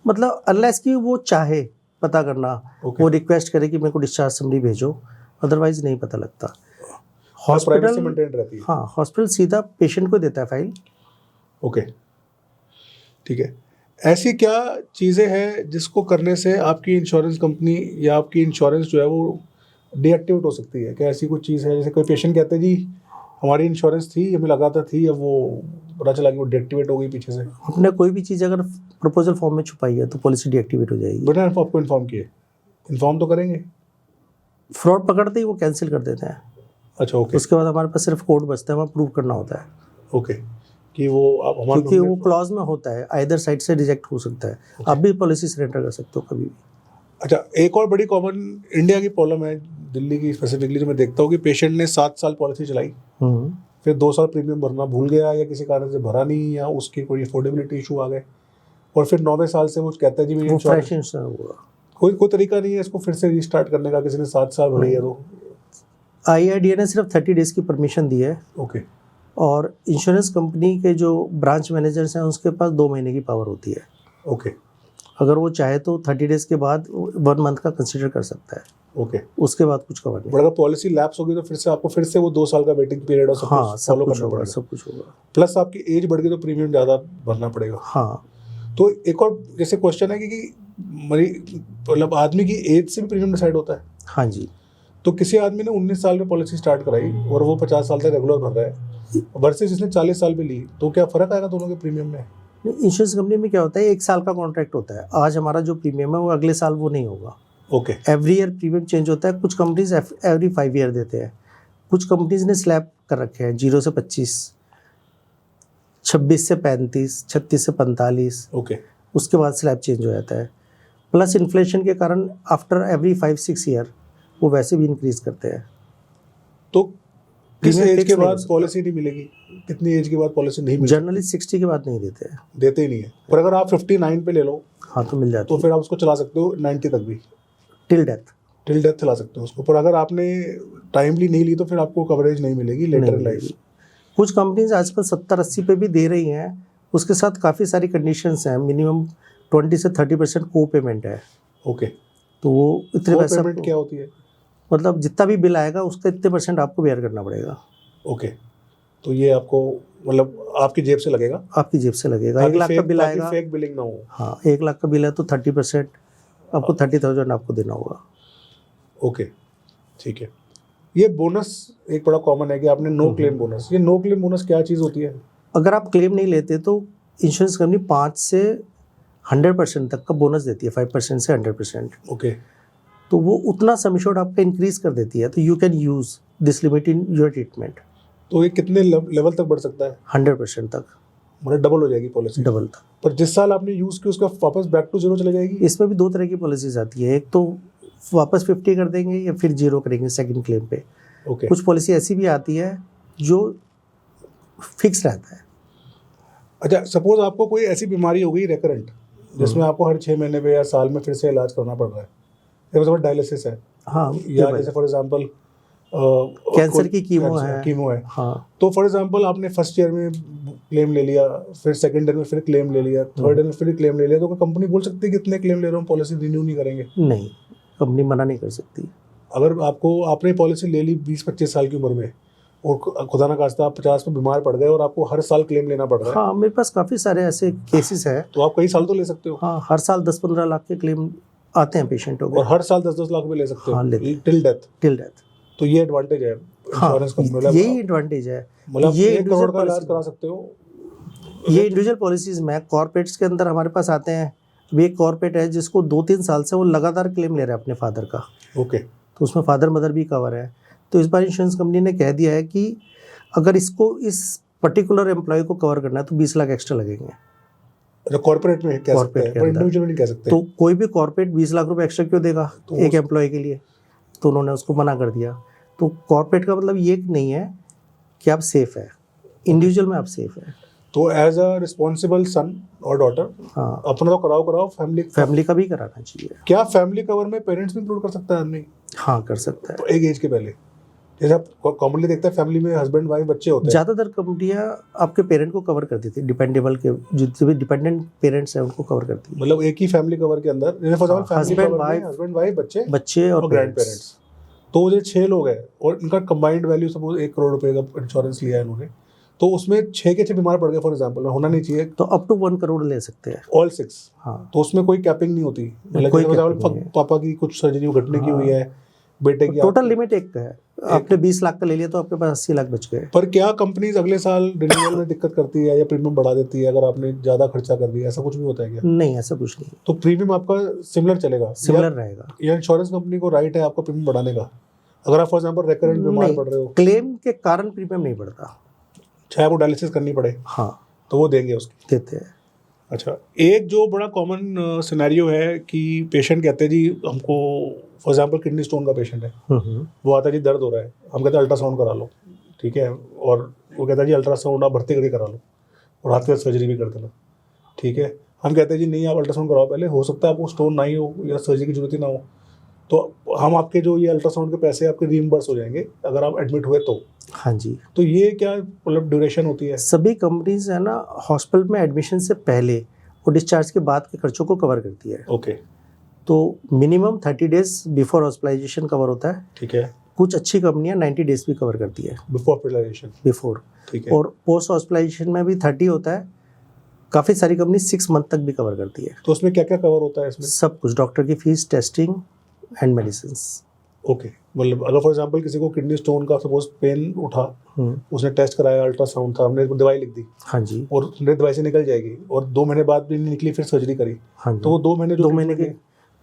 [SPEAKER 2] मतलब अनलेस कि वो चाहे पता करना,
[SPEAKER 1] Okay.
[SPEAKER 2] वो रिक्वेस्ट करे कि मेरे को डिस्चार्ज समरी भेजो, अदरवाइज नहीं पता लगता।
[SPEAKER 1] प्राइवेसी
[SPEAKER 2] हॉस्पिटल,
[SPEAKER 1] मेंटेन रहती है।
[SPEAKER 2] हाँ, हॉस्पिटल सीधा पेशेंट को देता है फाइल।
[SPEAKER 1] ओके, ठीक है। ऐसी क्या चीज़ें हैं जिसको करने से आपकी इंश्योरेंस कंपनी या आपकी इंश्योरेंस जो है वो डीएक्टिवेट हो सकती है? क्या ऐसी कुछ चीज़ है, जैसे कोई पेशेंट कहते हैं जी हमारी इंश्योरेंस थी, हमें लगाता थी, अब वो पता चला कि वो डीएक्टिवेट हो गई पीछे से,
[SPEAKER 2] आपने कोई भी चीज़ अगर प्रपोजल फॉर्म में छुपाई है तो पॉलिसी डीएक्टिवेट हो जाएगी।
[SPEAKER 1] बिना आपको इन्फॉर्म किए? इन्फॉर्म तो करेंगे।
[SPEAKER 2] फ्रॉड पकड़ते ही वो कैंसिल कर देते हैं।
[SPEAKER 1] अच्छा, ओके।
[SPEAKER 2] उसके बाद हमारे पास सिर्फ कोड बचता है, वहाँ प्रूव करना होता है,
[SPEAKER 1] ओके, कि वो आप हमारे
[SPEAKER 2] क्योंकि वो क्लॉज में होता है, आइदर साइड से रिजेक्ट हो सकता है। आप भी पॉलिसी सरेंडर कर सकते हो कभी भी।
[SPEAKER 1] अच्छा, एक और बड़ी कॉमन इंडिया की प्रॉब्लम है, दिल्ली की स्पेसिफिकली, जो मैं देखता हूँ कि पेशेंट ने 7 साल पॉलिसी चलाई, फिर 2 साल प्रीमियम भरना भूल गया या किसी कारण से भरा नहीं, या उसकी कोई अफोर्डेबिलिटी इशू आ गए, और फिर 9वें साल से वो कहता है जी मेरी
[SPEAKER 2] वो
[SPEAKER 1] इंश्योरेंस,
[SPEAKER 2] फ्रेश इंश्योरेंस होगा।
[SPEAKER 1] कोई तरीका नहीं है इसको फिर से रिस्टार्ट करने का, किसी ने 7 साल भरी है तो?
[SPEAKER 2] IRDA ने सिर्फ 30 डेज की परमिशन दी है,
[SPEAKER 1] ओके,
[SPEAKER 2] और इंश्योरेंस कंपनी के जो ब्रांच मैनेजर्स हैं उसके पास 2 महीने की पावर होती है।
[SPEAKER 1] ओके,
[SPEAKER 2] अगर वो चाहे तो 30 डेज के बाद 1 मंथ का कंसिडर कर सकता है,
[SPEAKER 1] ओके।
[SPEAKER 2] उसके बाद कुछ कवर नहीं।
[SPEAKER 1] बट अगर पॉलिसी लैप्स होगी तो फिर से आपको फिर से वो 2 साल का वेटिंग पीरियड और सब
[SPEAKER 2] हाँ,
[SPEAKER 1] कुछ
[SPEAKER 2] सब
[SPEAKER 1] फॉलो
[SPEAKER 2] कुछ
[SPEAKER 1] करना
[SPEAKER 2] होगा,
[SPEAKER 1] पड़ेगा,
[SPEAKER 2] सब कुछ होगा।
[SPEAKER 1] प्लस आपकी एज बढ़ गई तो प्रीमियम ज़्यादा भरना पड़ेगा।
[SPEAKER 2] हाँ,
[SPEAKER 1] तो एक और जैसे क्वेश्चन है कि मतलब आदमी की एज से भी प्रीमियम डिसाइड होता है?
[SPEAKER 2] हाँ जी।
[SPEAKER 1] तो किसी आदमी ने 19 साल में पॉलिसी स्टार्ट कराई और वो 50 साल तक रेगुलर भर रहा है वर्सेस जिसने 40 साल पे ली, तो क्या फ़र्क आएगा दोनों के प्रीमियम में?
[SPEAKER 2] इंश्योरेंस कंपनी में क्या होता है, 1 साल का कॉन्ट्रैक्ट होता है। आज हमारा जो प्रीमियम है वो अगले साल वो नहीं होगा।
[SPEAKER 1] Okay,
[SPEAKER 2] every year premium change होता है। कुछ कंपनीज एवरी 5 ईयर देते हैं, कुछ कंपनीज ने स्लैब कर रखे हैं 0 से 25, 26 से 35, 36 से 45,
[SPEAKER 1] ओके।
[SPEAKER 2] उसके बाद स्लैब चेंज हो जाता है। प्लस इन्फ्लेशन के कारण आफ्टर एवरी 5-6 ईयर वो वैसे भी इंक्रीज करते हैं।
[SPEAKER 1] तो किस
[SPEAKER 2] Premium
[SPEAKER 1] एज
[SPEAKER 2] fix
[SPEAKER 1] के
[SPEAKER 2] नहीं हो
[SPEAKER 1] बाद
[SPEAKER 2] सकता।
[SPEAKER 1] पॉलिसी नहीं मिलेगी? कितनी एज के बाद पॉलिसी नहीं मिलेगी?
[SPEAKER 2] जनरली 60 के बाद नहीं देते हैं।
[SPEAKER 1] देते ही नहीं है। पर अगर आप 59 पे ले लो
[SPEAKER 2] हाँ, तो मिल जाती
[SPEAKER 1] तो
[SPEAKER 2] है
[SPEAKER 1] फिर आप उसको चला सकते हो 90 तक भी,
[SPEAKER 2] टिल डेथ।
[SPEAKER 1] टिल डेथ चला सकते हो उसको। पर अगर आपने टाइमली नहीं ली तो फिर आपको कवरेज नहीं मिलेगी लेटर इन लाइफ।
[SPEAKER 2] कुछ कंपनीज आजकल 70-80 पे भी दे रही हैं, उसके साथ काफ़ी सारी कंडीशंस हैं। मिनिमम 20 से 30% को पेमेंट है।
[SPEAKER 1] ओके,
[SPEAKER 2] तो वो इतने
[SPEAKER 1] वो
[SPEAKER 2] पैसे
[SPEAKER 1] पेमेंट क्या होती है?
[SPEAKER 2] मतलब जितना भी बिल आएगा उसका इतने % आपको बेयर करना पड़ेगा।
[SPEAKER 1] ओके, तो ये आपको मतलब आपकी जेब से लगेगा,
[SPEAKER 2] आपकी जेब से लगेगा। 1 लाख का बिल आएगा,
[SPEAKER 1] फेक बिलिंग ना हो।
[SPEAKER 2] हाँ 1 लाख का बिल है तो 30% आपको 30,000 आपको देना होगा।
[SPEAKER 1] ओके, ठीक है। ये बोनस एक बड़ा कॉमन है कि आपने नो क्लेम बोनस, ये नो क्लेम बोनस क्या चीज़ होती है?
[SPEAKER 2] अगर आप क्लेम नहीं लेते तो इंश्योरेंस कंपनी 5 से 100% तक का बोनस देती है, 5% से 100%।
[SPEAKER 1] ओके,
[SPEAKER 2] तो वो उतना सम एश्योर्ड आपका इंक्रीज कर देती है, तो you can use this limit in your treatment.
[SPEAKER 1] तो ये कितने लेवल तक बढ़ सकता है?
[SPEAKER 2] 100% तक,
[SPEAKER 1] मतलब डबल हो जाएगी पॉलिसी?
[SPEAKER 2] डबल तक।
[SPEAKER 1] पर जिस साल आपने यूज़ की उसका वापस बैक टू जीरो चले जाएगी?
[SPEAKER 2] इसमें भी 2 तरह की पॉलिसीज आती है, एक तो वापस 50 कर देंगे या फिर 0 करेंगे सेकंड क्लेम पे।
[SPEAKER 1] ओके,
[SPEAKER 2] कुछ पॉलिसी ऐसी भी आती है जो फिक्स रहता है।
[SPEAKER 1] अच्छा सपोज आपको कोई ऐसी बीमारी हो गई रेकरेंट जिसमें आपको हर 6 महीने पे या साल में फिर से इलाज करना पड़ रहा है, जैसे डायलिसिस है,
[SPEAKER 2] हाँ,
[SPEAKER 1] या जैसे फॉर एग्जांपल
[SPEAKER 2] कैंसर की कीमो है। हाँ,
[SPEAKER 1] तो फॉर एग्जांपल आपने फर्स्ट ईयर में क्लेम ले लिया, फिर सेकंड ईयर में फिर क्लेम ले लिया, थर्ड ईयर में फिर क्लेम ले लिया, तो कंपनी बोल सकती है कि इतने क्लेम ले रहा हूँ, पॉलिसी रिन्यू नहीं करेंगे?
[SPEAKER 2] नहीं, कंपनी मना नहीं कर सकती।
[SPEAKER 1] अगर आपने पॉलिसी ले ली 20-25 साल की उम्र में और खुदा ना खास्ता आप 50 में बीमार पड़ गए और आपको हर साल क्लेम लेना पड़ रहा है,
[SPEAKER 2] हाँ मेरे पास काफ़ी सारे ऐसे केसेस हैं।
[SPEAKER 1] तो आप कई साल तो ले सकते हो।
[SPEAKER 2] हाँ, हर साल 10-15 लाख के क्लेम आते हैं पेशेंटों के।
[SPEAKER 1] और हर साल 10-10 लाख रुपए ले सकते हो।
[SPEAKER 2] हाँ, लेते हैं।
[SPEAKER 1] Till death.
[SPEAKER 2] Till death.
[SPEAKER 1] तो ये एडवांटेज है
[SPEAKER 2] हाँ,
[SPEAKER 1] इंश्योरेंस कंपनी,
[SPEAKER 2] यही एडवांटेज है।
[SPEAKER 1] मतलब
[SPEAKER 2] ये
[SPEAKER 1] 1 करोड़ का इलाज
[SPEAKER 2] पॉलिसी
[SPEAKER 1] करा सकते हो।
[SPEAKER 2] ये इंडिविजुअल पॉलिसीज में कॉर्पोरेट्स के अंदर हमारे पास आते हैं। अभी एक कॉर्पोरेट है जिसको 2-3 साल से वो लगातार क्लेम ले रहा है अपने फादर का,
[SPEAKER 1] ओके,
[SPEAKER 2] तो उसमें फादर मदर भी कवर है। तो इस बार इंश्योरेंस कंपनी ने कह दिया है कि अगर इसको इस पर्टिकुलर एम्प्लॉय को कवर करना है तो 20 लाख एक्स्ट्रा लगेंगे।
[SPEAKER 1] कॉर्पोरेट में कह सकते हैं, पर इंडिविजुअल नहीं कह सकते।
[SPEAKER 2] तो कोई भी कॉर्पोरेट 20 लाख रुपए एक्स्ट्रा क्यों देगा
[SPEAKER 1] तो
[SPEAKER 2] एक एम्प्लॉय के लिए? तो उन्होंने उसको मना कर दिया। तो कॉर्पोरेट का मतलब ये नहीं है कि आप सेफ है, इंडिविजुअल में आप सेफ है।
[SPEAKER 1] तो एज अ रिस्पॉन्सिबल सन और डॉटर,
[SPEAKER 2] हाँ,
[SPEAKER 1] अपना तो कराओ,
[SPEAKER 2] फैमिली का भी कराना चाहिए।
[SPEAKER 1] क्या फैमिली कवर में पेरेंट्स भी इंक्लूड कर सकता है आदमी?
[SPEAKER 2] हाँ, कर सकता है।
[SPEAKER 1] तो एक एज के पहले, जैसे आप कॉमनली देखते हैं फैमिली में हस्बैंड वाइफ बच्चे होते हैं,
[SPEAKER 2] ज़्यादातर कंपनियां आपके पेरेंट को कवर करती थी, डिपेंडेबल के जितने भी डिपेंडेंट पेरेंट्स हैं उनको कवर करती है।
[SPEAKER 1] मतलब एक ही फैमिली कवर के अंदर, जैसे for example family
[SPEAKER 2] husband,
[SPEAKER 1] cover में
[SPEAKER 2] wife,
[SPEAKER 1] हस्बैंड वाइफ
[SPEAKER 2] बच्चे और
[SPEAKER 1] ग्रैंड पेरेंट्स। तो जो 6 लोग हैं और इनका कंबाइंड वैल्यू सपोज 1 करोड़ रुपए का इंश्योरेंस लिया है इन्होंने, तो उसमें 6 के 6 बीमार पड़ गए फॉर एग्जांपल, होना नहीं चाहिए,
[SPEAKER 2] तो अप टू 1 करोड़ ले सकते हैं।
[SPEAKER 1] ऑल 6।
[SPEAKER 2] हाँ,
[SPEAKER 1] तो उसमें कोई कैपिंग नहीं होती, मतलब
[SPEAKER 2] कोई
[SPEAKER 1] जैसे फॉर
[SPEAKER 2] capping नहीं
[SPEAKER 1] एग्जांपल
[SPEAKER 2] है।
[SPEAKER 1] पापा की कुछ सर्जरी घटने की हुई है, बेटे की
[SPEAKER 2] टोटल लिमिट एक का है। आपने 20 लाख का ले लिया तो आपके पास 80 लाख बच गए।
[SPEAKER 1] पर क्या कंपनीज अगले साल रिन्यूअल में दिक्कत करती है या प्रीमियम बढ़ा देती है अगर आपने ज्यादा खर्चा कर दिया, ऐसा कुछ भी होता है क्या?
[SPEAKER 2] नहीं, ऐसा कुछ नहीं,
[SPEAKER 1] तो प्रीमियम आपका सिमिलर चलेगा,
[SPEAKER 2] सिमिलर रहेगा।
[SPEAKER 1] या इंश्योरेंस कंपनी को राइट है आपका प्रीमियम बढ़ाने का, अगर आप फॉर एग्जांपल रेकरेंट बीमार
[SPEAKER 2] नहीं,
[SPEAKER 1] पड़ रहे हो,
[SPEAKER 2] क्लेम के कारण प्रीमियम नहीं बढ़ता।
[SPEAKER 1] चाहे आपको डायलिसिस करनी पड़े
[SPEAKER 2] हाँ,
[SPEAKER 1] तो वो देंगे उसकी?
[SPEAKER 2] देते हैं।
[SPEAKER 1] अच्छा, एक जो बड़ा कॉमन सिनेरियो है कि पेशेंट कहते हैं जी हमको, फॉर एग्जांपल किडनी स्टोन का पेशेंट है, वो आता है जी दर्द हो रहा है, हम कहते हैं अल्ट्रासाउंड करा लो, ठीक है, और वो कहता है जी अल्ट्रासाउंड आप भर्ती करके करा लो और हाथ के साथ सर्जरी भी कर देना, ठीक है। हम कहते हैं जी नहीं आप अल्ट्रासाउंड कराओ पहले, हो सकता है आपको स्टोन ना ही हो या सर्जरी की जरूरत ही ना हो, तो हम आपके जो ये अल्ट्रासाउंड के पैसे आपके रीइंबर्स हो जाएंगे अगर आप एडमिट हुए तो।
[SPEAKER 2] हाँ जी,
[SPEAKER 1] तो ये क्या मतलब ड्यूरेशन होती है?
[SPEAKER 2] सभी कंपनीज है ना हॉस्पिटल में एडमिशन से पहले और डिस्चार्ज के बाद के खर्चों को कवर करती है।
[SPEAKER 1] ओके,
[SPEAKER 2] तो minimum 30 days before hospitalisation cover होता है।
[SPEAKER 1] ठीक है,
[SPEAKER 2] कुछ अच्छी कंपनियां 90 डेज भी कवर करती है
[SPEAKER 1] बिफोर हॉस्पिटलाइजेशन,
[SPEAKER 2] बिफोर,
[SPEAKER 1] ठीक है,
[SPEAKER 2] और पोस्ट हॉस्पिटलाइजेशन में भी 30 होता है। काफ़ी सारी कंपनी 6 मंथ तक भी कवर करती है।
[SPEAKER 1] तो उसमें क्या क्या कवर होता है इसमें?
[SPEAKER 2] सब कुछ, डॉक्टर की fees, testing and medicine.
[SPEAKER 1] Okay, मतलब अगर फॉर एग्जांपल किसी को किडनी स्टोन का सपोज पेन उठा, उसने टेस्ट कराया, अल्ट्रासाउंड था, हमने दवाई लिख दी,
[SPEAKER 2] हाँ जी,
[SPEAKER 1] और दवाई से निकल जाएगी और 2 महीने बाद भी नहीं निकली, फिर सर्जरी करी,
[SPEAKER 2] हाँ जी,
[SPEAKER 1] तो वो 2 महीने
[SPEAKER 2] 2 महीने के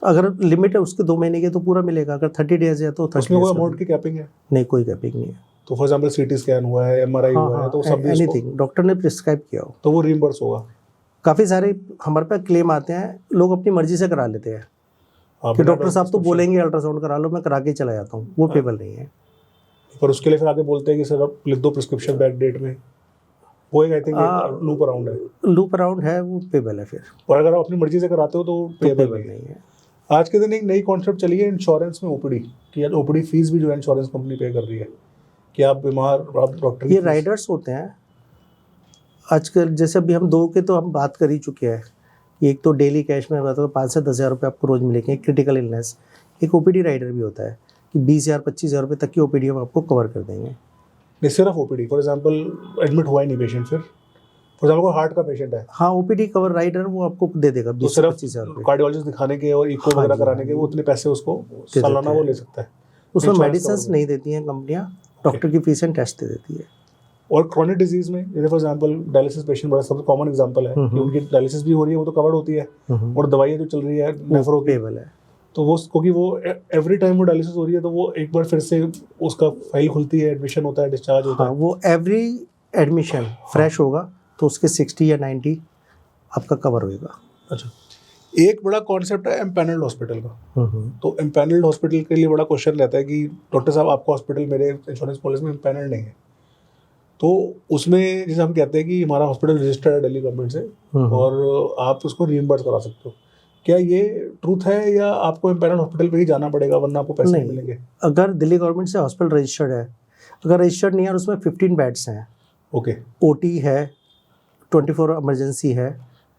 [SPEAKER 2] अगर लिमिट है उसके 2 महीने के तो पूरा मिलेगा। अगर 30 डेज है तो 30
[SPEAKER 1] उसमें कोई
[SPEAKER 2] days का
[SPEAKER 1] अमाउंट की कैपिंग है?
[SPEAKER 2] नहीं, कोई कैपिंग नहीं है।
[SPEAKER 1] तो फॉर एग्जांपल सीटी स्कैन हुआ है, एमआरआई हुआ है, तो सब भी
[SPEAKER 2] एनीथिंग डॉक्टर ने प्रिस्क्राइब किया हो
[SPEAKER 1] तो वो रिइंबर्स होगा।
[SPEAKER 2] काफ़ी सारे हमारे पास क्लेम आते हैं, लोग अपनी मर्जी से करा लेते हैं कि डॉक्टर साहब तो बोलेंगे अल्ट्रासाउंड करा लो, मैं करा के चला जाता हूँ, वो पेबल नहीं है।
[SPEAKER 1] पर उसके लिए फिर आगे बोलते हैं कि सर आप लिख दो प्रिस्क्रिप्शन बैक डेट में, वो एक आई थिंक लूप अराउंड है,
[SPEAKER 2] लूप अराउंड है, वो पेबल है फिर।
[SPEAKER 1] और अगर आप अपनी मर्जी से कराते हो तो पेबल नहीं है। आज के दिन एक नई कॉन्सेप्ट चली है इंश्योरेंस में ओपीडी, कि यार ओपीडी फीस भी जो है इंश्योरेंस कंपनी पे कर रही है कि आप बीमार, आप डॉक्टर,
[SPEAKER 2] ये राइडर्स होते हैं आजकल। जैसे अभी हम 2 के तो हम बात कर ही चुके हैं, कि एक तो डेली कैश में बताओ 5 से 10 हज़ार रुपये आपको रोज़ मिलेंगे। एक क्रिटिकल इलनेस, एक ओपीडी राइडर भी होता है कि 20,000 25,000 रुपये तक की ओपीडी हम आपको कवर कर देंगे।
[SPEAKER 1] नहीं सिर्फ ओपीडी, फॉर एग्जांपल एडमिट हुआ ही नहीं पेशेंट, फिर फॉर एग्जांपल कोई हार्ट का पेशेंट है
[SPEAKER 2] हाँ, ओपीडी कवर राइडर वो आपको दे देगा
[SPEAKER 1] तो
[SPEAKER 2] 20 से
[SPEAKER 1] सिर्फ
[SPEAKER 2] 25,000 रुपये।
[SPEAKER 1] कार्डियोलॉजिस्ट दिखाने के और इको
[SPEAKER 2] हाँ
[SPEAKER 1] वगैरह
[SPEAKER 2] जी,
[SPEAKER 1] कराने
[SPEAKER 2] हाँ
[SPEAKER 1] के वो
[SPEAKER 2] जी।
[SPEAKER 1] उतने पैसे उसको
[SPEAKER 2] देते
[SPEAKER 1] सालाना वो
[SPEAKER 2] हैं।
[SPEAKER 1] ले सकता है।
[SPEAKER 2] उसमें
[SPEAKER 1] Insurance
[SPEAKER 2] मेडिसिन
[SPEAKER 1] cover में।
[SPEAKER 2] नहीं देती हैं कंपनियाँ, डॉक्टर की फीस एंड टेस्ट दे देती है।
[SPEAKER 1] और क्रॉनिक डिजीज में जैसे फॉर एग्जांपल डायलिसिस पेशेंट बड़ा सबसे कॉमन एग्जांपल है कि उनकी डायलिसिस भी हो रही है, वो तो कवर्ड होती है, और दवाइयाँ जो चल रही है नेफ्रो की,
[SPEAKER 2] पेबल है।
[SPEAKER 1] तो वो क्योंकि वो एवरी टाइम वो डायलिसिस हो रही है तो वो एक बार फिर से उसका फाइल खुलती है, एडमिशन होता है, डिस्चार्ज होता
[SPEAKER 2] हाँ,
[SPEAKER 1] है।
[SPEAKER 2] वो एवरी एडमिशन फ्रेश होगा तो उसके 60 या 90 आपका कवर होएगा।
[SPEAKER 1] अच्छा, एक बड़ा कॉन्सेप्ट है एम्पैनल्ड हॉस्पिटल का। तो एम्पैनल्ड हॉस्पिटल के लिए बड़ा क्वेश्चन रहता है कि डॉक्टर साहब आपका हॉस्पिटल मेरे इंश्योरेंस पॉलिसी में एम्पैनल्ड नहीं है, तो उसमें जैसे हम कहते हैं कि हमारा हॉस्पिटल रजिस्टर्ड है दिल्ली गवर्नमेंट से और आप उसको रीइंबर्स करा सकते हो, क्या ये ट्रूथ है या आपको एम्पैनल्ड हॉस्पिटल पे ही जाना पड़ेगा वरना आपको पैसे नहीं मिलेंगे?
[SPEAKER 2] अगर दिल्ली गवर्नमेंट से हॉस्पिटल रजिस्टर्ड है, अगर रजिस्टर्ड नहीं है और उसमें 15 बेड्स हैं,
[SPEAKER 1] ओके
[SPEAKER 2] ओटी है, 24 इमरजेंसी है,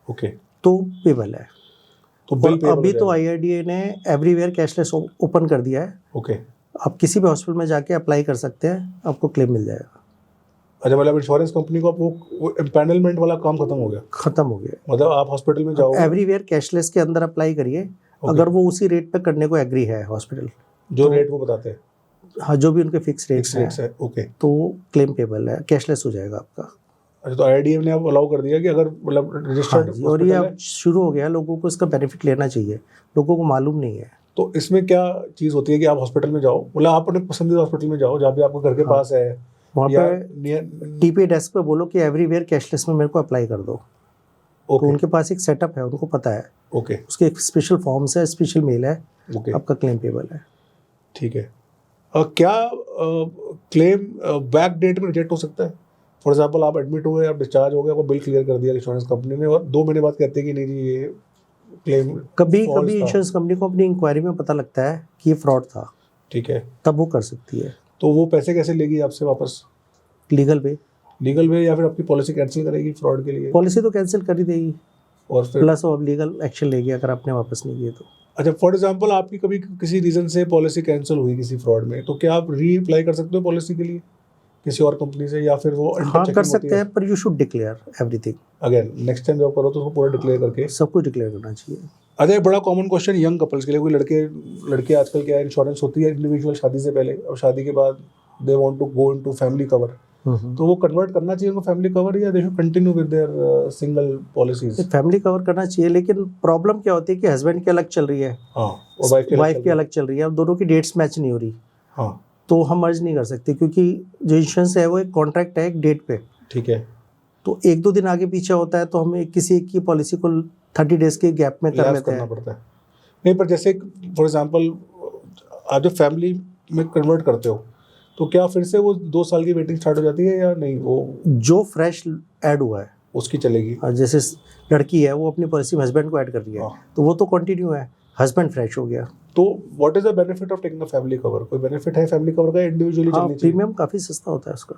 [SPEAKER 1] ओके,
[SPEAKER 2] तो पेबल है।
[SPEAKER 1] तो बिल
[SPEAKER 2] और
[SPEAKER 1] पेबल
[SPEAKER 2] अभी
[SPEAKER 1] हो
[SPEAKER 2] तो
[SPEAKER 1] जाएगा।
[SPEAKER 2] आईआरडीए ने एवरीवेयर कैशलेस ओपन कर दिया है।
[SPEAKER 1] ओके,
[SPEAKER 2] आप किसी भी हॉस्पिटल में जाके अप्लाई कर सकते हैं, आपको क्लेम मिल जाएगा।
[SPEAKER 1] अच्छा मतलब इंश्योरेंस कंपनी को वो एम्पैनलमेंट वाला काम खत्म हो गया,
[SPEAKER 2] खत्म हो गया।
[SPEAKER 1] मतलब आप हॉस्पिटल में जाओ
[SPEAKER 2] एवरीवेयर कैशलेस के अंदर अप्लाई करिए, अगर वो उसी रेट पे करने को एग्री है हॉस्पिटल,
[SPEAKER 1] जो रेट वो बताते हैं,
[SPEAKER 2] हाँ, जो भी उनके फिक्स
[SPEAKER 1] फिक्स
[SPEAKER 2] रेट्स
[SPEAKER 1] रेट्स
[SPEAKER 2] हैं,
[SPEAKER 1] है, ओके।
[SPEAKER 2] तो क्लेम पेबल है, कैशलेस हो जाएगा आपका।
[SPEAKER 1] अच्छा, तो आईआरडीए ने अब अलाउ कर दिया कि अगर मतलब
[SPEAKER 2] हाँ
[SPEAKER 1] रजिस्टर्ड
[SPEAKER 2] जी, और ये अब शुरू हो गया, लोगों को इसका बेनिफिट लेना चाहिए, लोगों को मालूम नहीं है।
[SPEAKER 1] तो इसमें क्या चीज़ होती है कि आप हॉस्पिटल में जाओ, मतलब आप अपने पसंदीदा हॉस्पिटल में जाओ जहाँ भी आपको घर के पास है,
[SPEAKER 2] वहाँ
[SPEAKER 1] या
[SPEAKER 2] पे टीपी डेस्क पे बोलो कि एवरीवेयर कैशलेस में मेरे को अप्लाई कर दो, तो
[SPEAKER 1] ओके
[SPEAKER 2] उनके पास एक सेटअप है, उनको पता है,
[SPEAKER 1] ओके
[SPEAKER 2] उसके एक स्पेशल फॉर्म्स है, स्पेशल मेल है,
[SPEAKER 1] ओके,
[SPEAKER 2] आपका क्लेम पेबल है।
[SPEAKER 1] ठीक है। क्या क्लेम बैक डेट में रिजेक्ट हो सकता है? फॉर एग्जांपल आप एडमिट हुए, आप डिस्चार्ज हो गए, आपको बिल क्लियर कर दिया इंश्योरेंस कंपनी ने और 2 महीने बाद कहते हैं कि नहीं जी ये क्लेम
[SPEAKER 2] कभी
[SPEAKER 1] false
[SPEAKER 2] कभी
[SPEAKER 1] था।
[SPEAKER 2] इंश्योरेंस कंपनी को अपनी इंक्वायरी में पता लगता है कि ये फ्रॉड था,
[SPEAKER 1] ठीक है,
[SPEAKER 2] तब वो कर सकती है
[SPEAKER 1] तो वो पैसे कैसे लेगी आपसे वापस?
[SPEAKER 2] Legal way.
[SPEAKER 1] लीगल वे या फिर आपकी पॉलिसी कैंसिल करेगी फ्रॉड के लिए?
[SPEAKER 2] पॉलिसी तो कैंसिल कर ही देगी,
[SPEAKER 1] और फिर
[SPEAKER 2] प्लस वो अब लीगल एक्शन लेगी अगर आपने वापस नहीं किए तो।
[SPEAKER 1] अच्छा, फॉर एग्जांपल आपकी कभी किसी रीज़न से पॉलिसी कैंसिल हुई किसी फ्रॉड में, तो क्या आप री अप्लाई कर सकते हो पॉलिसी के लिए किसी और कंपनी से, या फिर वो
[SPEAKER 2] हाँ, कर सकते हैं, पर you should declare everything.
[SPEAKER 1] Again next time जब करो तो उसको पूरा डिक्लेयर करके?
[SPEAKER 2] सब कुछ डिक्लेयर करना चाहिए।
[SPEAKER 1] अच्छा, एक बड़ा कॉमन क्वेश्चन यंग कपल्स के लिए, कोई लड़के आजकल क्या इंश्योरेंस होती है इंडिविजुअल शादी से पहले, और शादी के बाद they want to go into family cover, तो वो कन्वर्ट करना चाहिए उनको फैमिली कवर, या they should continue with their single policies?
[SPEAKER 2] Family cover करना चाहिए, लेकिन प्रॉब्लम क्या होती है कि हस्बैंड की अलग चल रही है,
[SPEAKER 1] हाँ, और वाइफ
[SPEAKER 2] की अलग चल रही है, अब दोनों की डेट्स मैच नहीं हो रही,
[SPEAKER 1] हाँ,
[SPEAKER 2] तो हम मर्ज नहीं कर सकते, क्योंकि जो इंश्योरेंस है वो एक कॉन्ट्रैक्ट है एक डेट पे,
[SPEAKER 1] ठीक है,
[SPEAKER 2] तो 1-2 दिन आगे पीछे होता है तो हमें किसी एक की पॉलिसी को 30 डेज के गैप में कर
[SPEAKER 1] लैप्स
[SPEAKER 2] लेते
[SPEAKER 1] करना
[SPEAKER 2] हैं।
[SPEAKER 1] पड़ता है। नहीं, पर जैसे फॉर एग्जांपल आप जब फैमिली में कन्वर्ट करते हो तो क्या फिर से वो 2 साल की वेटिंग स्टार्ट हो जाती है या नहीं, वो
[SPEAKER 2] जो फ्रेश ऐड हुआ है,
[SPEAKER 1] उसकी चलेगी?
[SPEAKER 2] जैसे लड़की है वो अपनी पॉलिसी में हस्बैंड को ऐड कर रही है,
[SPEAKER 1] हाँ।
[SPEAKER 2] तो वो तो कंटिन्यू है, हस्बैंड फ्रेश हो गया।
[SPEAKER 1] तो what is the benefit of taking a family cover? कोई बेनिफिट है फैमिली कवर का? इंडिविजुअली
[SPEAKER 2] हाँ,
[SPEAKER 1] चलनी चाहिए?
[SPEAKER 2] प्रीमियम काफ़ी सस्ता होता है उसका,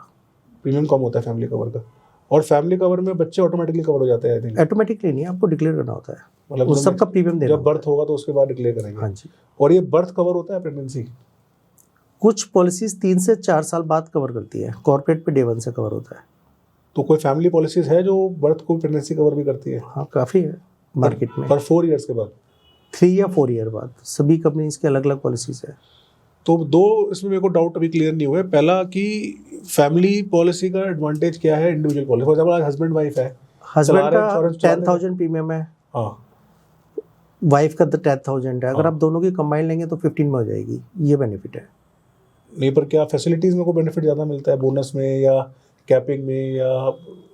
[SPEAKER 1] प्रीमियम कम होता है फैमिली कवर का, और फैमिली कवर में बच्चे ऑटोमेटिकली कवर हो जाते हैं, आई थिंक।
[SPEAKER 2] ऑटोमेटिकली नहीं, आपको डिक्लेयर करना होता है,
[SPEAKER 1] मतलब
[SPEAKER 2] उस सबका प्रीमियम देना
[SPEAKER 1] जब बर्थ होगा तो उसके बाद डिक्लेयर
[SPEAKER 2] होता है।
[SPEAKER 1] करेंगे।
[SPEAKER 2] हाँ जी,
[SPEAKER 1] और ये बर्थ कवर होता है प्रेगनेंसी?
[SPEAKER 2] कुछ पॉलिसीज 3 से 4 साल बाद कवर करती है, कॉर्पोरेट पे डे 1 से कवर होता है।
[SPEAKER 1] तो कोई फैमिली पॉलिसीज है जो बर्थ को प्रेगनेंसी कवर भी करती है?
[SPEAKER 2] हाँ, काफ़ी है मार्केट में।
[SPEAKER 1] पर 4 इयर्स के बाद?
[SPEAKER 2] 3 या 4 ईयर बाद, सभी कंपनीज के अलग अलग पॉलिसीज है।
[SPEAKER 1] तो 2 इसमें मेरे को डाउट अभी क्लियर नहीं हुए। पहला कि फैमिली पॉलिसी का एडवांटेज क्या है इंडिविजुअल पॉलिसी? फॉर एग्जांपल आज हस्बैंड वाइफ है,
[SPEAKER 2] हस्बैंड
[SPEAKER 1] चला रहे
[SPEAKER 2] का
[SPEAKER 1] insurance चला
[SPEAKER 2] 10,000 प्रीमियम है,
[SPEAKER 1] हाँ,
[SPEAKER 2] वाइफ का 10,000 है, अगर
[SPEAKER 1] हाँ।
[SPEAKER 2] आप दोनों की कंबाइन लेंगे तो 15 में हो जाएगी, ये बेनिफिट है।
[SPEAKER 1] नहीं, पर क्या फैसिलिटीज में कोई बेनिफिट ज़्यादा मिलता है बोनस में या कैपिंग में, या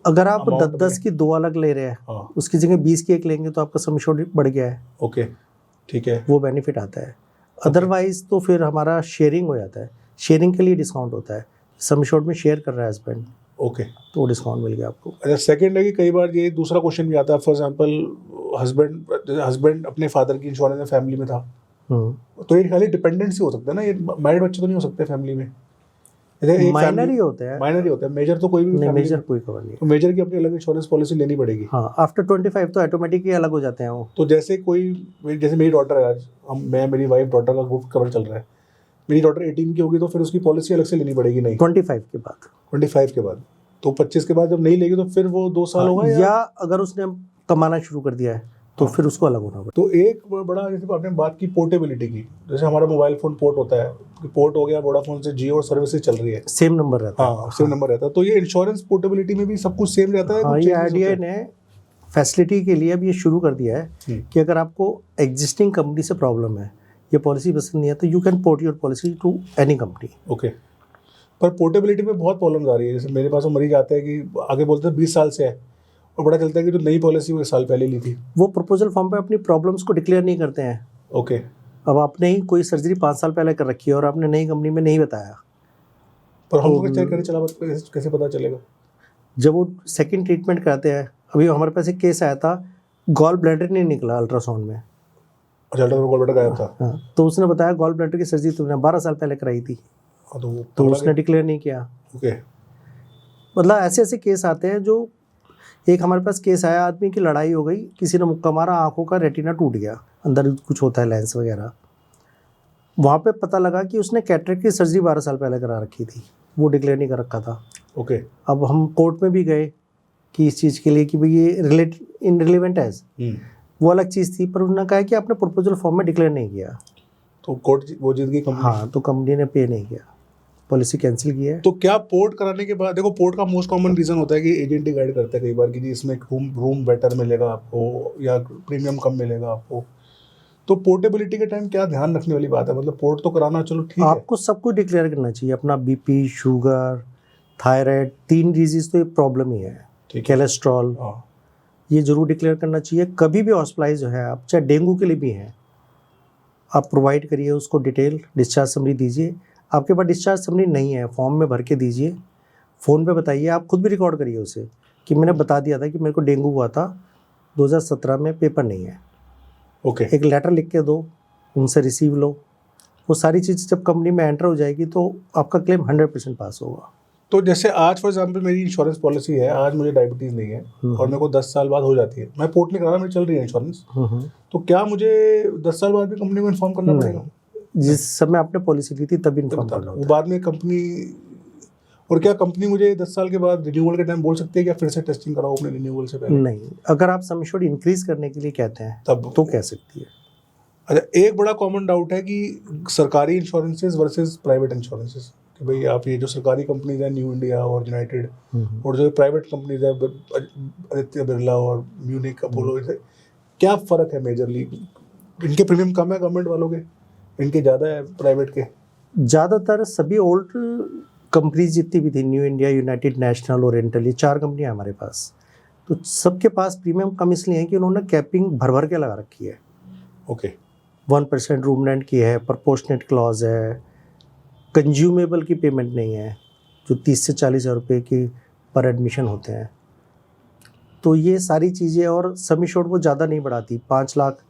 [SPEAKER 2] अगर आप
[SPEAKER 1] Amount
[SPEAKER 2] 10-10 की 2 अलग ले रहे हैं,
[SPEAKER 1] हाँ,
[SPEAKER 2] उसकी जगह 20 की एक लेंगे तो आपका सम एश्योर्ड बढ़ गया है,
[SPEAKER 1] ओके, ठीक है,
[SPEAKER 2] वो बेनिफिट आता है। अदरवाइज तो फिर हमारा शेयरिंग हो जाता है, शेयरिंग के लिए डिस्काउंट होता है, सम एश्योर्ड में शेयर कर रहा है हस्बैंड,
[SPEAKER 1] ओके।
[SPEAKER 2] तो वो डिस्काउंट मिल गया आपको।
[SPEAKER 1] अच्छा, सेकंड है कि कई बार ये दूसरा क्वेश्चन भी आता है, फॉर एग्जांपल हस्बैंड अपने फादर की इंश्योरेंस में फैमिली में था, तो ये खाली डिपेंडेंसी हो सकता है ना, ये मैरिड बच्चे तो नहीं हो सकते फैमिली में, जैसे एक
[SPEAKER 2] माइनर ही होता है,
[SPEAKER 1] माइनर ही होता है, मेजर तो कोई भी
[SPEAKER 2] नहीं
[SPEAKER 1] family
[SPEAKER 2] मेजर
[SPEAKER 1] में-
[SPEAKER 2] कोई कवर नहीं।
[SPEAKER 1] तो मेजर की अपनी अलग इंश्योरेंस पॉलिसी लेनी पड़ेगी।
[SPEAKER 2] हाँ, आफ्टर 25 तो ऑटोमेटिक ही अलग हो जाते हैं वो।
[SPEAKER 1] तो जैसे जैसे मेरी डॉटर है, आज मेरी वाइफ डॉटर का ग्रुप कवर चल रहा है, मेरी डॉटर 18 की होगी तो फिर उसकी पॉलिसी अलग से लेनी पड़ेगी नहीं
[SPEAKER 2] 25 के बाद।
[SPEAKER 1] 25 के बाद। तो 25 के बाद जब नहीं लेगी तो फिर वो 2 साल होगा
[SPEAKER 2] या अगर उसने कमाना शुरू कर दिया है तो फिर उसको अलग होना पड़ेगा।
[SPEAKER 1] तो एक बड़ा, जैसे आपने बात की पोर्टेबिलिटी की, जैसे हमारा मोबाइल फोन पोर्ट होता है कि पोर्ट हो गया वोडाफोन से जियो और सर्विसेज चल रही है,
[SPEAKER 2] सेम नंबर रहता है।
[SPEAKER 1] हाँ सेम नंबर रहता है, तो ये इंश्योरेंस पोर्टेबिलिटी में भी सब कुछ सेम रहता है?
[SPEAKER 2] हाँ,
[SPEAKER 1] कुछ
[SPEAKER 2] ये
[SPEAKER 1] changes होते
[SPEAKER 2] आरडीआई
[SPEAKER 1] हैं?
[SPEAKER 2] ने फैसिलिटी के लिए अब ये शुरू कर दिया है कि अगर आपको एग्जिस्टिंग कंपनी से प्रॉब्लम है, ये पॉलिसी पसंद नहीं है, तो you can port your policy to any company.
[SPEAKER 1] Okay, पर पोर्टेबिलिटी में बहुत प्रॉब्लम्स आ रही है। जैसे मेरे पास वो मरीज आते हैं कि आगे बोलते हैं 20 साल से है, और पता चलता है कि जो नई पॉलिसी वो 1 साल पहले ली थी।
[SPEAKER 2] वो प्रपोजल फॉर्म पे अपनी प्रॉब्लम्स को डिक्लेयर नहीं करते हैं।
[SPEAKER 1] ओके,
[SPEAKER 2] अब आपने ही कोई सर्जरी 5 साल पहले कर रखी है और आपने नई कंपनी में नहीं बताया,
[SPEAKER 1] पर हमको कैसे पता चलेगा?
[SPEAKER 2] जब वो सेकंड ट्रीटमेंट कराते हैं। अभी हमारे पास एक केस आया था, गॉल ब्लैडर नहीं निकला अल्ट्रासाउंड में।
[SPEAKER 1] रिजल्ट में गॉलब्लैडर गायब था।
[SPEAKER 2] हाँ, तो उसने बताया गॉल ब्लैडर की सर्जरी तुमने 12 साल पहले कराई थी,
[SPEAKER 1] हाँ, तो
[SPEAKER 2] तो उसने डिक्लेयर नहीं किया।
[SPEAKER 1] ओके,
[SPEAKER 2] मतलब ऐसे ऐसे केस आते हैं। जो एक हमारे पास केस आया, आदमी की लड़ाई हो गई, किसी ने मुक्का मारा, आंखों का रेटिना टूट गया, अंदर कुछ होता है लेंस वगैरह। वहाँ पे पता लगा कि उसने कैटरेक्ट की सर्जरी 12 साल पहले करा रखी थी, वो डिक्लेयर नहीं कर रखा था।
[SPEAKER 1] ओके,
[SPEAKER 2] अब हम कोर्ट में भी गए कि इस चीज़ के लिए कि भाई ये इनरिलेवेंट है, वो अलग चीज़ थी, पर उन्होंने कहा कि आपने प्रपोजल फॉर्म में डिक्लेयर नहीं किया।
[SPEAKER 1] तो कोर्ट वो जीत गई कंपनी।
[SPEAKER 2] हाँ, तो कंपनी ने पे नहीं किया, पॉलिसी कैंसिल की है।
[SPEAKER 1] तो क्या पोर्ट कराने के बाद, देखो पोर्ट का मोस्ट कॉमन रीजन होता है कि एजेंट ही गाइड करता है कई बार कि जी इसमें रूम बेटर मिलेगा आपको या प्रीमियम कम मिलेगा आपको। तो पोर्टेबिलिटी के टाइम क्या ध्यान रखने वाली बात है? मतलब पोर्ट तो कराना चलो ठीक है,
[SPEAKER 2] आपको सब कुछ डिक्लेयर करना चाहिए, अपना बीपी, शुगर, थायराइड, 3 डिजीज तो ये प्रॉब्लम ही है,
[SPEAKER 1] ठीक है।
[SPEAKER 2] कोलेस्ट्रॉल,
[SPEAKER 1] हाँ,
[SPEAKER 2] ये जरूर डिक्लेयर करना चाहिए। कभी भी हॉस्पिटलाइज है आप, चाहे डेंगू के लिए भी हैं, आप प्रोवाइड करिए उसको डिटेल, डिस्चार्ज समरी दीजिए। आपके पास डिस्चार्ज समरी नहीं है, फॉर्म में भर के दीजिए, फ़ोन पे बताइए, आप खुद भी रिकॉर्ड करिए उसे कि मैंने बता दिया था कि मेरे को डेंगू हुआ था 2017 में, पेपर नहीं है।
[SPEAKER 1] ओके,
[SPEAKER 2] एक लेटर लिख के दो, उनसे रिसीव लो। वो सारी चीज़ जब कंपनी में एंटर हो जाएगी तो आपका क्लेम 100% पास होगा।
[SPEAKER 1] तो जैसे आज फॉर एग्जांपल मेरी इंश्योरेंस पॉलिसी है, आज मुझे डायबिटीज़ नहीं है और मेरे को 10 साल बाद हो जाती है, मैं पोर्ट नहीं करा रहा, मेरी चल रही है इंश्योरेंस, तो क्या मुझे 10 साल बाद भी कंपनी को इन्फॉर्म करना पड़ेगा?
[SPEAKER 2] जिस समय आपने पॉलिसी ली थी तभी इन्फॉर्म
[SPEAKER 1] बता
[SPEAKER 2] करना
[SPEAKER 1] वो
[SPEAKER 2] होता
[SPEAKER 1] बाद में कंपनी, और क्या कंपनी मुझे 10 साल के बाद रिन्यूअल के टाइम बोल सकती है कि आप फिर से टेस्टिंग कराओ अपने रिन्यूअल से
[SPEAKER 2] है।
[SPEAKER 1] पहले?
[SPEAKER 2] नहीं, अगर आप सम एश्योर्ड इंक्रीज करने के लिए कहते हैं
[SPEAKER 1] तब
[SPEAKER 2] तो कह सकती है।
[SPEAKER 1] अच्छा, एक बड़ा कॉमन डाउट है कि सरकारी इंश्योरेंसेज वर्सेस प्राइवेट इंश्योरेंसेज, कि भाई आप ये जो सरकारी कंपनीज हैं न्यू इंडिया और यूनाइटेड, और जो प्राइवेट कंपनीज है आदित्य बिरला और म्यूनिक अपोलो, इसे क्या फ़र्क है मेजरली? इनके प्रीमियम कम है गवर्नमेंट वालों के, इनके ज़्यादा है प्राइवेट के?
[SPEAKER 2] ज़्यादातर सभी ओल्ड कंपनीज जितनी भी थी, new India, United, national, oriental, ये 4 कंपनियां हमारे पास, तो सबके पास प्रीमियम कम इसलिए है कि उन्होंने कैपिंग भर भर के लगा रखी है।
[SPEAKER 1] ओके,
[SPEAKER 2] 1% रूम रेंट की है, प्रपोर्शनेट क्लॉज है, कंज्यूमेबल की पेमेंट नहीं है, जो 30 से 40 हज़ार रुपये की पर एडमिशन होते हैं। तो ये सारी चीज़ें, और सम एश्योर्ड वो ज़्यादा नहीं बढ़ाती, 5 लाख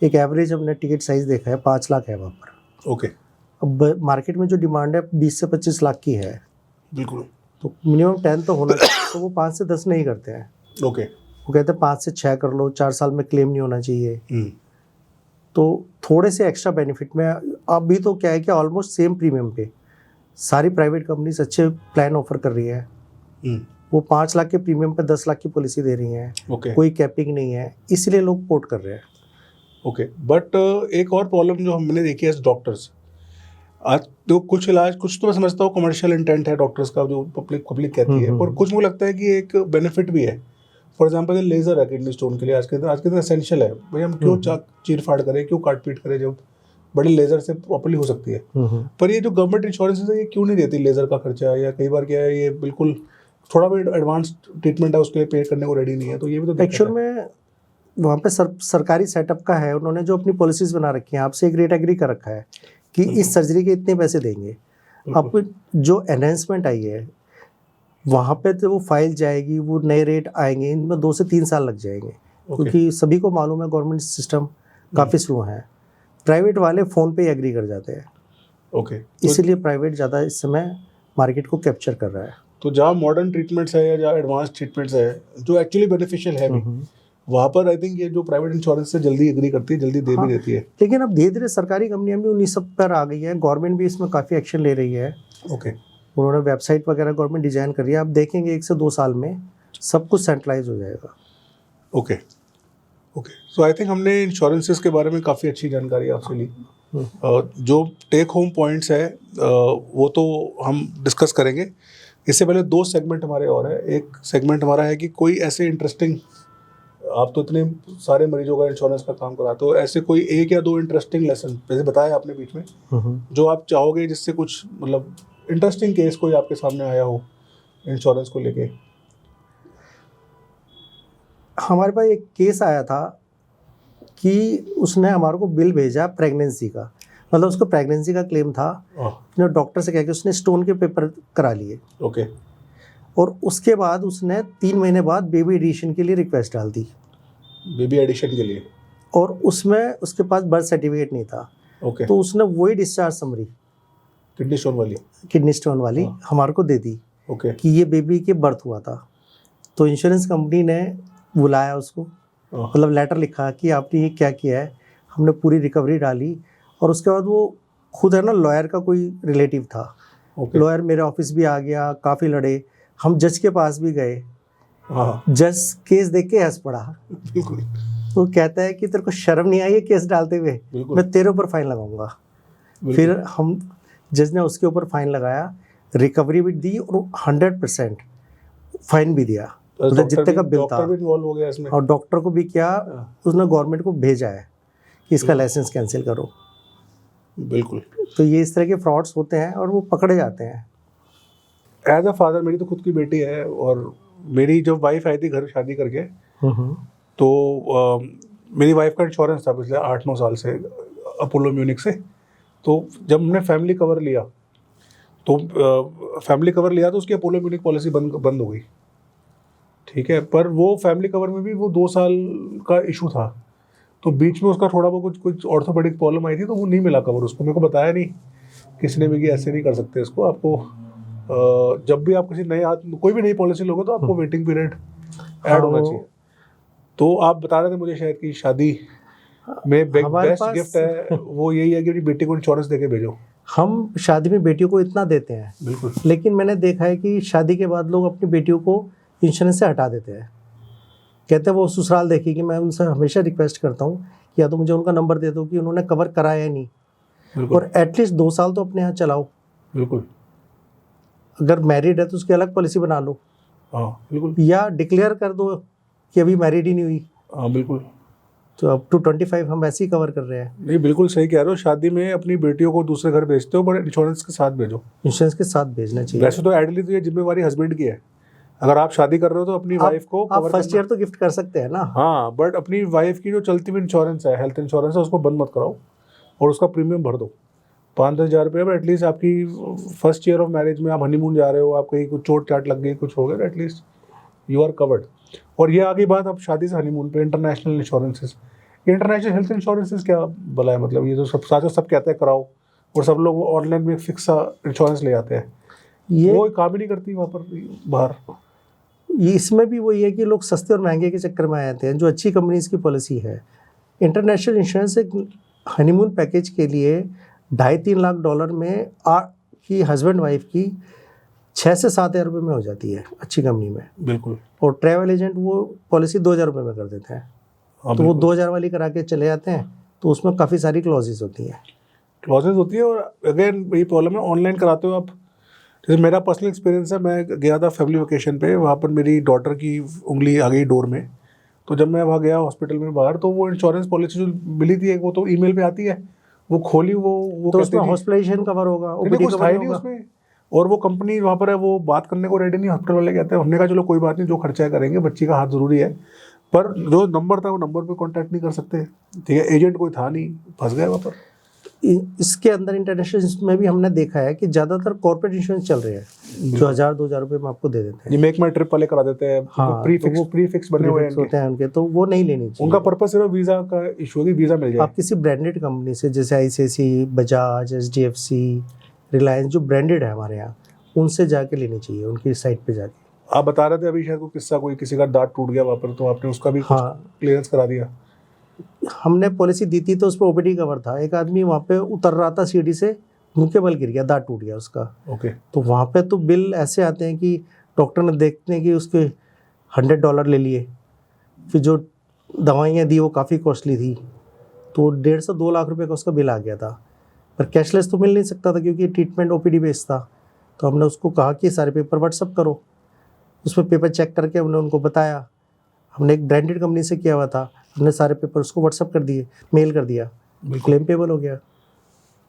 [SPEAKER 2] एक एवरेज हमने टिकट साइज़ देखा है, 5 लाख है वहाँ पर।
[SPEAKER 1] ओके,
[SPEAKER 2] अब मार्केट में जो डिमांड है 20 से 25 लाख की है,
[SPEAKER 1] बिल्कुल,
[SPEAKER 2] तो मिनिमम 10 तो होना चाहिए, तो वो 5 से 10 नहीं करते हैं।
[SPEAKER 1] ओके,
[SPEAKER 2] वो कहते हैं 5 से 6 कर लो, 4 साल में क्लेम नहीं होना चाहिए। तो थोड़े से एक्स्ट्रा बेनिफिट में अभी तो क्या है कि ऑलमोस्ट सेम प्रीमियम पे सारी प्राइवेट कंपनीज अच्छे प्लान ऑफर कर रही है। वो 5 लाख के प्रीमियम पे 10 लाख की पॉलिसी दे रही हैं,
[SPEAKER 1] ओके,
[SPEAKER 2] कोई कैपिंग नहीं है, इसलिए लोग पोर्ट कर रहे हैं।
[SPEAKER 1] ओके। बट एक और प्रॉब्लम जो हमने देखी है डॉक्टर्स, आज तो कुछ इलाज, कुछ तो मैं समझता हूँ कमर्शियल इंटेंट है डॉक्टर्स का जो पब्लिक कहती है, पर कुछ मुझे लगता है कि एक बेनिफिट भी है। फॉर एग्जांपल लेज़र है किडनी स्टोन के लिए आज के दिन एसेंशियल है, भाई हम क्यों चीर फाड़ करें, क्यों काट पीट करें, जब बड़े लेज़र से प्रॉपर्ली हो सकती है। पर ये जो गवर्नमेंट इंश्योरेंस है ये क्यों नहीं देती लेज़र का खर्चा, या कई बार क्या है ये बिल्कुल थोड़ा भी एडवांस ट्रीटमेंट है उसके लिए पे करने को रेडी नहीं है, तो ये भी तो
[SPEAKER 2] एक्चुअल में वहाँ पे सरकारी सेटअप का है, उन्होंने जो अपनी पॉलिसीज बना रखी हैं, आपसे एक रेट एग्री कर रखा है कि इस सर्जरी के इतने पैसे देंगे। अब जो एनहेंसमेंट आई है वहाँ पे तो वो फाइल जाएगी, वो नए रेट आएंगे, इनमें 2 से 3 साल लग जाएंगे, क्योंकि सभी को मालूम है गवर्नमेंट सिस्टम काफ़ी स्लो है। प्राइवेट वाले फ़ोन पे ही एग्री कर जाते हैं,
[SPEAKER 1] ओके,
[SPEAKER 2] इसीलिए प्राइवेट ज़्यादा इस समय मार्केट को कैप्चर कर रहा है।
[SPEAKER 1] तो जहाँ मॉडर्न ट्रीटमेंट्स है या जहाँ एडवांस ट्रीटमेंट्स है जो एक्चुअली बेनिफिशियल है भी, वहाँ पर आई थिंक ये जो प्राइवेट इंश्योरेंस से जल्दी एग्री करती है, जल्दी दे भी देती है।
[SPEAKER 2] लेकिन अब धीरे धीरे सरकारी कंपनियां भी उन्हीं सब पर आ गई है, गवर्नमेंट भी इसमें काफ़ी एक्शन ले रही है।
[SPEAKER 1] ओके,
[SPEAKER 2] उन्होंने वेबसाइट वगैरह गवर्नमेंट डिजाइन कर रही है। आप देखेंगे 1 से 2 साल में सब कुछ सेंट्रलाइज हो जाएगा।
[SPEAKER 1] Okay, okay. So I think हमने इंश्योरेंसेस के बारे में काफ़ी अच्छी जानकारी आपसे ली। जो टेक होम पॉइंट्स है वो तो हम डिस्कस करेंगे। इससे पहले 2 सेगमेंट हमारे और है। एक सेगमेंट हमारा है कि कोई ऐसे इंटरेस्टिंग, आप तो इतने सारे मरीजों का इंश्योरेंस का काम कराते हो, ऐसे कोई 1 या 2 इंटरेस्टिंग लेसन जैसे बताया आपने बीच में, जो आप चाहोगे जिससे कुछ मतलब इंटरेस्टिंग केस कोई आपके सामने आया हो इंश्योरेंस को लेके।
[SPEAKER 2] हमारे पास एक केस आया था कि उसने हमारे को बिल भेजा प्रेगनेंसी का, मतलब उसको प्रेगनेंसी का क्लेम था। उसने डॉक्टर से कह के उसने स्टोन के पेपर करा लिए।
[SPEAKER 1] ओके।
[SPEAKER 2] और उसके बाद उसने 3 महीने बाद बेबी एडिशन के लिए रिक्वेस्ट डाल दी।
[SPEAKER 1] बेबी एडिशन के लिए?
[SPEAKER 2] और उसमें उसके पास बर्थ सर्टिफिकेट नहीं था।
[SPEAKER 1] ओके।
[SPEAKER 2] तो उसने वही डिस्चार्ज समरी किडनी स्टोन वाली हमारे को दे दी।
[SPEAKER 1] ओके।
[SPEAKER 2] कि ये बेबी के बर्थ हुआ था। तो इंश्योरेंस कंपनी ने बुलाया उसको, मतलब लेटर लिखा कि आपने ये क्या किया है। हमने पूरी रिकवरी डाली और उसके बाद वो खुद है ना लॉयर का कोई रिलेटिव था। लॉयर मेरे ऑफिस भी आ गया, काफ़ी लड़े, हम जज के पास भी गए। जज केस देख के हंस पड़ा।
[SPEAKER 1] बिल्कुल।
[SPEAKER 2] वो कहता है कि तेरे को शर्म नहीं आई है केस डालते हुए, मैं तेरे ऊपर फाइन लगाऊंगा। फिर हम जज ने उसके ऊपर फाइन लगाया, रिकवरी भी दी और 100% फाइन भी दिया, मतलब जितने का बिल था।
[SPEAKER 1] हो गया इसमें।
[SPEAKER 2] और डॉक्टर को भी क्या उसने गवर्नमेंट को भेजा है कि इसका लाइसेंस कैंसिल करो।
[SPEAKER 1] बिल्कुल।
[SPEAKER 2] तो ये इस तरह के फ्रॉड्स होते हैं और वो पकड़े जाते हैं।
[SPEAKER 1] एज अ फादर, मेरी तो खुद की बेटी है और मेरी जब वाइफ आई थी घर शादी करके, तो मेरी वाइफ का इंश्योरेंस था पिछले 8-9 साल से अपोलो म्यूनिक से। तो जब हमने फैमिली कवर लिया तो उसकी अपोलो म्यूनिक पॉलिसी बंद हो गई। ठीक है, पर वो फैमिली कवर में भी वो 2 साल का इशू था। तो बीच में उसका थोड़ा बहुत कुछ ऑर्थोपेडिक प्रॉब्लम आई थी, तो वो नहीं मिला कवर उसको। मेरे को बताया नहीं किसी ने भी कि ऐसे नहीं कर सकते इसको। आपको जब भी आप किसी कोई भी नई पॉलिसी लोगे तो आपको वेटिंग पीरियड ऐड होना चाहिए। तो आप बता रहे थे मुझे शायद कि शादी में बेस्ट गिफ्ट है वो यही है कि अपनी बेटी को इंश्योरेंस देके भेजो।
[SPEAKER 2] हम शादी में बेटियों को इतना देते हैं,
[SPEAKER 1] बिल्कुल,
[SPEAKER 2] लेकिन मैंने देखा है कि शादी के बाद लोग अपनी बेटियों को इंश्योरेंस से हटा देते हैं। कहते हैं वो ससुराल देखेगी। मैं उनसे हमेशा रिक्वेस्ट करता हूँ कि या तो मुझे उनका नंबर दे दो कि उन्होंने कवर कराया या नहीं, और एटलीस्ट 2 साल तो अपने यहाँ चलाओ।
[SPEAKER 1] बिल्कुल।
[SPEAKER 2] अगर मैरिड है तो उसकी अलग पॉलिसी बना लो।
[SPEAKER 1] बिल्कुल।
[SPEAKER 2] या डिक्लेयर कर दो कि अभी मैरिड ही नहीं हुई।
[SPEAKER 1] बिल्कुल।
[SPEAKER 2] तो अप टू 25 हम वैसे ही कवर कर रहे हैं।
[SPEAKER 1] नहीं, बिल्कुल सही कह रहे हो। शादी में अपनी बेटियों को दूसरे घर भेजते हो, पर इंश्योरेंस के साथ भेजो।
[SPEAKER 2] इंश्योरेंस के साथ भेजना चाहिए।
[SPEAKER 1] वैसे तो आइडियली तो ये जिम्मेवारी हस्बैंड की है। अगर आप शादी कर रहे हो तो अपनी वाइफ को
[SPEAKER 2] आप फर्स्ट ईयर तो गिफ्ट कर सकते हैं ना।
[SPEAKER 1] हाँ, बट अपनी वाइफ की जो चलती हुई इंश्योरेंस है, हेल्थ इंश्योरेंस है, उसको बंद मत कराओ और उसका प्रीमियम भर दो 5-10 हज़ार रुपये। पर एटलीस्ट आपकी फर्स्ट ईयर ऑफ मैरिज में आप हनीमून जा रहे हो, आप कहीं कुछ चोट चाट लग गई, कुछ हो गया, एटलीस्ट यू आर कवर्ड। और ये आगे बात अब शादी से हनीमून पे international insurances, international health insurances क्या भला है? मतलब ये तो सब कहते हैं कराओ, और सब लोग ऑनलाइन में फिक्स इंश्योरेंस ले आते हैं। ये वो काम ही नहीं करती वहाँ पर बाहर।
[SPEAKER 2] ये इसमें भी वही है कि लोग सस्ते और महंगे के चक्कर में आ जाते हैं। जो अच्छी कंपनीज की पॉलिसी है, इंटरनेशनल इंश्योरेंस एक हनीमून पैकेज के लिए $2.5-3 लाख में कि हस्बैंड वाइफ की 6 से 7 हज़ार रुपये में हो जाती है अच्छी कंपनी में।
[SPEAKER 1] बिल्कुल।
[SPEAKER 2] और ट्रैवल एजेंट वो पॉलिसी 2 हज़ार रुपये में कर देते हैं। तो वो 2 हज़ार वाली करा के चले जाते हैं। तो उसमें काफ़ी सारी क्लॉजेस होती है।
[SPEAKER 1] और अगेन यही प्रॉब्लम है, ऑनलाइन कराते हो आप। जैसे मेरा पर्सनल एक्सपीरियंस है, मैं गया था फैमिली वेकेशन पे, वहाँ पर मेरी डॉटर की उंगली आ गई डोर में। तो जब मैं वहाँ गया हॉस्पिटल में बाहर, तो वो इंश्योरेंस पॉलिसी जो मिली थी वो तो ईमेल पे आती है, वो खोली, वो
[SPEAKER 2] तो उसमें हॉस्पिटलाइजेशन कवर होगा, ओपीडी कवर होगा
[SPEAKER 1] उसमें। और वो कंपनी वहाँ पर है, वो बात करने को रेडी नहीं। हॉस्पिटल वाले कहते हैं, हमने कहा चलो कोई बात नहीं, जो खर्चा है करेंगे, बच्ची का हाथ ज़रूरी है। पर जो नंबर था वो नंबर पे कांटेक्ट नहीं कर सकते। ठीक है, एजेंट कोई था नहीं, फंस गए वहाँ पर।
[SPEAKER 2] इसके अंदर इंटरनेशनल में भी हमने देखा है कि ज़्यादातर कॉर्पोरेट इंश्योरेंस चल रहे हैं जो 1000-2000 रुपये में आपको दे देते हैं।
[SPEAKER 1] ये मेक माई ट्रिप वाले करा देते हैं।
[SPEAKER 2] हाँ,
[SPEAKER 1] प्रीफिक्स बने हुए
[SPEAKER 2] होते हैं उनके, तो वो नहीं लेनी चाहिए।
[SPEAKER 1] उनका पर्पस सिर्फ वीज़ा का इशू है कि वीज़ा मिल जाए।
[SPEAKER 2] आप किसी ब्रांडेड कंपनी से, जैसे ICICI, बजाज, SDFC, रिलायंस, जो ब्रांडेड है हमारे यहाँ, उनसे जाके लेनी चाहिए, उनकी साइट पे जाके।
[SPEAKER 1] आप बता रहे थे अभी शायद कोई किस्सा, कोई किसी का दांत टूट गया वहाँ पर, तो आपने उसका भी
[SPEAKER 2] हाँ,
[SPEAKER 1] क्लियरेंस करा दिया?
[SPEAKER 2] हमने पॉलिसी दी थी तो उस पर ओपीडी कवर था। एक आदमी वहाँ पे उतर रहा था सीढ़ी से, मुंह के बल गिर गया, दांत टूट गया उसका।
[SPEAKER 1] ओके।
[SPEAKER 2] तो वहाँ पे तो बिल ऐसे आते हैं कि डॉक्टर ने देखते हैं कि उसके $100 ले लिए, फिर जो दवाइयाँ दी वो काफ़ी कॉस्टली थी, तो 1.5 से 2 लाख रुपए का उसका बिल आ गया था। पर कैशलेस तो मिल नहीं सकता था क्योंकि ट्रीटमेंट ओपीडी बेस्ड था। तो हमने उसको कहा कि सारे पेपर व्हाट्सअप करो, उसमें पेपर चेक करके हमने उनको बताया। हमने एक ब्रांडेड कंपनी से किया हुआ था, हमने सारे पेपर उसको व्हाट्सअप कर दिए, मेल कर दिया, क्लेम पेबल हो गया।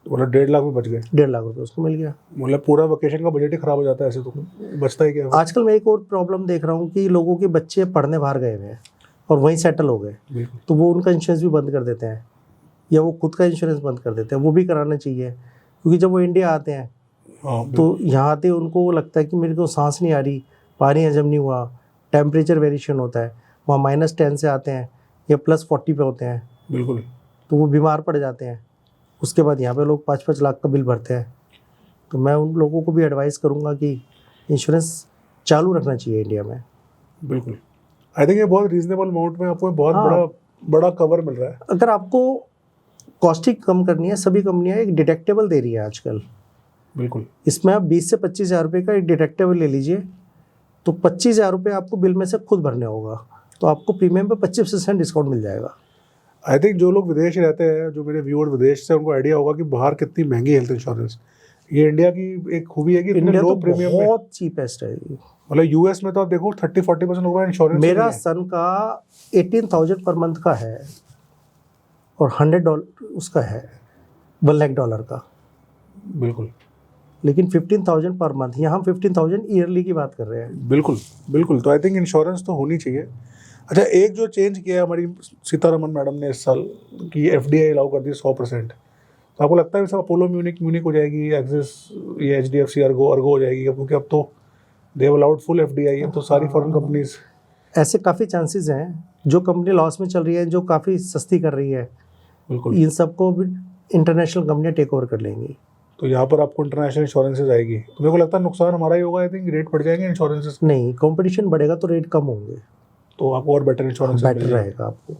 [SPEAKER 1] मतलब 1.5 लाख में बच गए?
[SPEAKER 2] 1.5 लाख रुपये उसको मिल गया।
[SPEAKER 1] मतलब पूरा वेकेशन का बजट ही खराब हो जाता है ऐसे, तो बचता है क्या?
[SPEAKER 2] आजकल मैं एक और प्रॉब्लम देख रहा हूँ कि लोगों के बच्चे पढ़ने बाहर गए हुए हैं और वहीं सेटल हो गए,
[SPEAKER 1] बिल्कुल।
[SPEAKER 2] तो वो उनका इंश्योरेंस भी बंद कर देते हैं या वो खुद का इंश्योरेंस बंद कर देते हैं। वो भी कराना चाहिए क्योंकि जब वो इंडिया आते हैं
[SPEAKER 1] हाँ,
[SPEAKER 2] तो यहाँ आते उनको लगता है कि मेरे को सांस नहीं आ रही, पानी हजम नहीं हुआ, टेम्परेचर वेरिएशन होता है। वहाँ -10 से आते हैं या +40 पे होते हैं,
[SPEAKER 1] बिल्कुल।
[SPEAKER 2] तो वो बीमार पड़ जाते हैं। उसके बाद यहाँ पे लोग 5-5 लाख का बिल भरते हैं। तो मैं उन लोगों को भी एडवाइस करूँगा कि इंश्योरेंस चालू रखना चाहिए इंडिया में।
[SPEAKER 1] बिल्कुल। आई थिंक ये बहुत रीजनेबल अमाउंट में आपको बहुत
[SPEAKER 2] हाँ।
[SPEAKER 1] बड़ा कवर मिल रहा है।
[SPEAKER 2] अगर आपको कॉस्टिंग कम करनी है, सभी कंपनियां एक डिडक्टेबल दे रही है आजकल।
[SPEAKER 1] बिल्कुल।
[SPEAKER 2] इसमें आप 20 से 25 हज़ार रुपये का एक डिडक्टेबल ले लीजिए, तो 25 हज़ार रुपये आपको बिल में से खुद भरने होगा, तो आपको प्रीमियम पे 25% डिस्काउंट मिल जाएगा।
[SPEAKER 1] आई थिंक जो लोग विदेश रहते हैं, जो मेरे व्यूअर विदेश से, उनको आइडिया होगा कि बाहर कितनी महंगी हेल्थ इंश्योरेंस। ये इंडिया की एक खूबी है कि इतने
[SPEAKER 2] इंडिया
[SPEAKER 1] लो
[SPEAKER 2] तो
[SPEAKER 1] प्रीमियम में,
[SPEAKER 2] बहुत चीपेस्ट है।
[SPEAKER 1] मतलब यूएस में तो आप देखो 30-40% लोगों का इंश्योरेंस।
[SPEAKER 2] मेरा सन का 18,000 पर मंथ का है और $100 उसका है, $1 लाख का,
[SPEAKER 1] बिल्कुल।
[SPEAKER 2] लेकिन 15,000 पर मंथ। यहाँ हम 15,000 ईयरली की बात कर रहे हैं।
[SPEAKER 1] बिल्कुल बिल्कुल। तो आई थिंक इंश्योरेंस तो होनी चाहिए। अच्छा, एक जो चेंज किया है हमारी सीतारमन मैडम ने इस साल कि एफडीआई अलाउ कर दी 100%, तो आपको लगता है सब अपोलो म्यूनिक हो जाएगी, एक्सिस, ये एचडीएफसी, अर्गो हो जाएगी? क्योंकि अब तो they have allowed full FDI, अब तो सारी फॉरेन कंपनीज।
[SPEAKER 2] ऐसे काफ़ी चांसेस हैं। जो कंपनी लॉस में चल रही है, जो काफ़ी सस्ती कर रही है,
[SPEAKER 1] बिल्कुल,
[SPEAKER 2] इन सबको भी इंटरनेशनल कंपनियां टेक ओवर कर लेंगी।
[SPEAKER 1] तो यहाँ पर आपको इंटरनेशनल इंश्योरेंसेज आएगी, तो मेरे को लगता है नुकसान हमारा ही होगा। आई थिंक रेट बढ़ जाएंगे इंश्योरेंसेज।
[SPEAKER 2] नहीं, कंपटीशन बढ़ेगा तो रेट कम होंगे,
[SPEAKER 1] तो आपको और बेटर इंश्योरेंस
[SPEAKER 2] बेटर रहेगा आपको।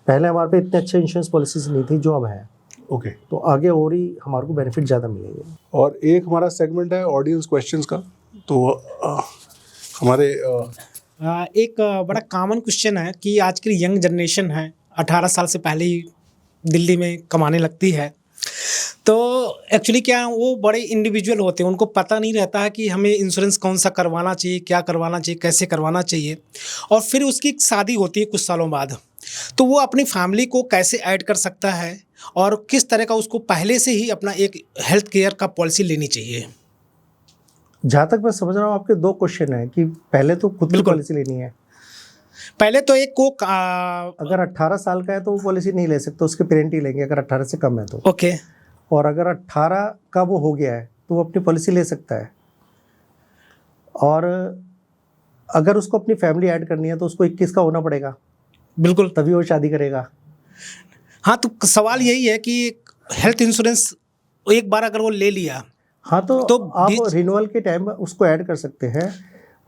[SPEAKER 2] पहले हमारे पे इतने अच्छे इंश्योरेंस पॉलिसीज नहीं थी जो अब है।
[SPEAKER 1] ओके।
[SPEAKER 2] तो आगे और ही हमारे को बेनिफिट ज़्यादा मिलेंगे।
[SPEAKER 1] और एक हमारा सेगमेंट है ऑडियंस क्वेश्चंस का। तो हमारे
[SPEAKER 3] एक बड़ा कॉमन क्वेश्चन है कि आज की यंग जनरेशन है, 18 साल से पहले ही दिल्ली में कमाने लगती है। तो एक्चुअली क्या है, वो बड़े इंडिविजुअल होते हैं, उनको पता नहीं रहता है कि हमें इंश्योरेंस कौन सा करवाना चाहिए, क्या करवाना चाहिए, कैसे करवाना चाहिए। और फिर उसकी शादी होती है कुछ सालों बाद, तो वो अपनी फैमिली को कैसे ऐड कर सकता है और किस तरह का उसको पहले से ही अपना एक हेल्थ केयर का पॉलिसी लेनी चाहिए?
[SPEAKER 2] जहाँ तक मैं समझ रहा हूँ, आपके 2 क्वेश्चन हैं कि पहले तो खुद की पॉलिसी लेनी है।
[SPEAKER 3] पहले तो एक को
[SPEAKER 2] अगर 18 साल का है तो वो पॉलिसी नहीं ले सकता, उसके पेरेंट ही लेंगे अगर 18 से कम है तो।
[SPEAKER 3] ओके।
[SPEAKER 2] और अगर 18 का वो हो गया है तो वो अपनी पॉलिसी ले सकता है। और अगर उसको अपनी फैमिली ऐड करनी है तो उसको 21 का होना पड़ेगा,
[SPEAKER 3] बिल्कुल,
[SPEAKER 2] तभी वो शादी करेगा।
[SPEAKER 3] हाँ, तो सवाल यही है कि हेल्थ इंश्योरेंस एक बार अगर वो ले लिया,
[SPEAKER 2] हाँ, तो आप रिन्यूअल के टाइम में उसको ऐड कर सकते हैं।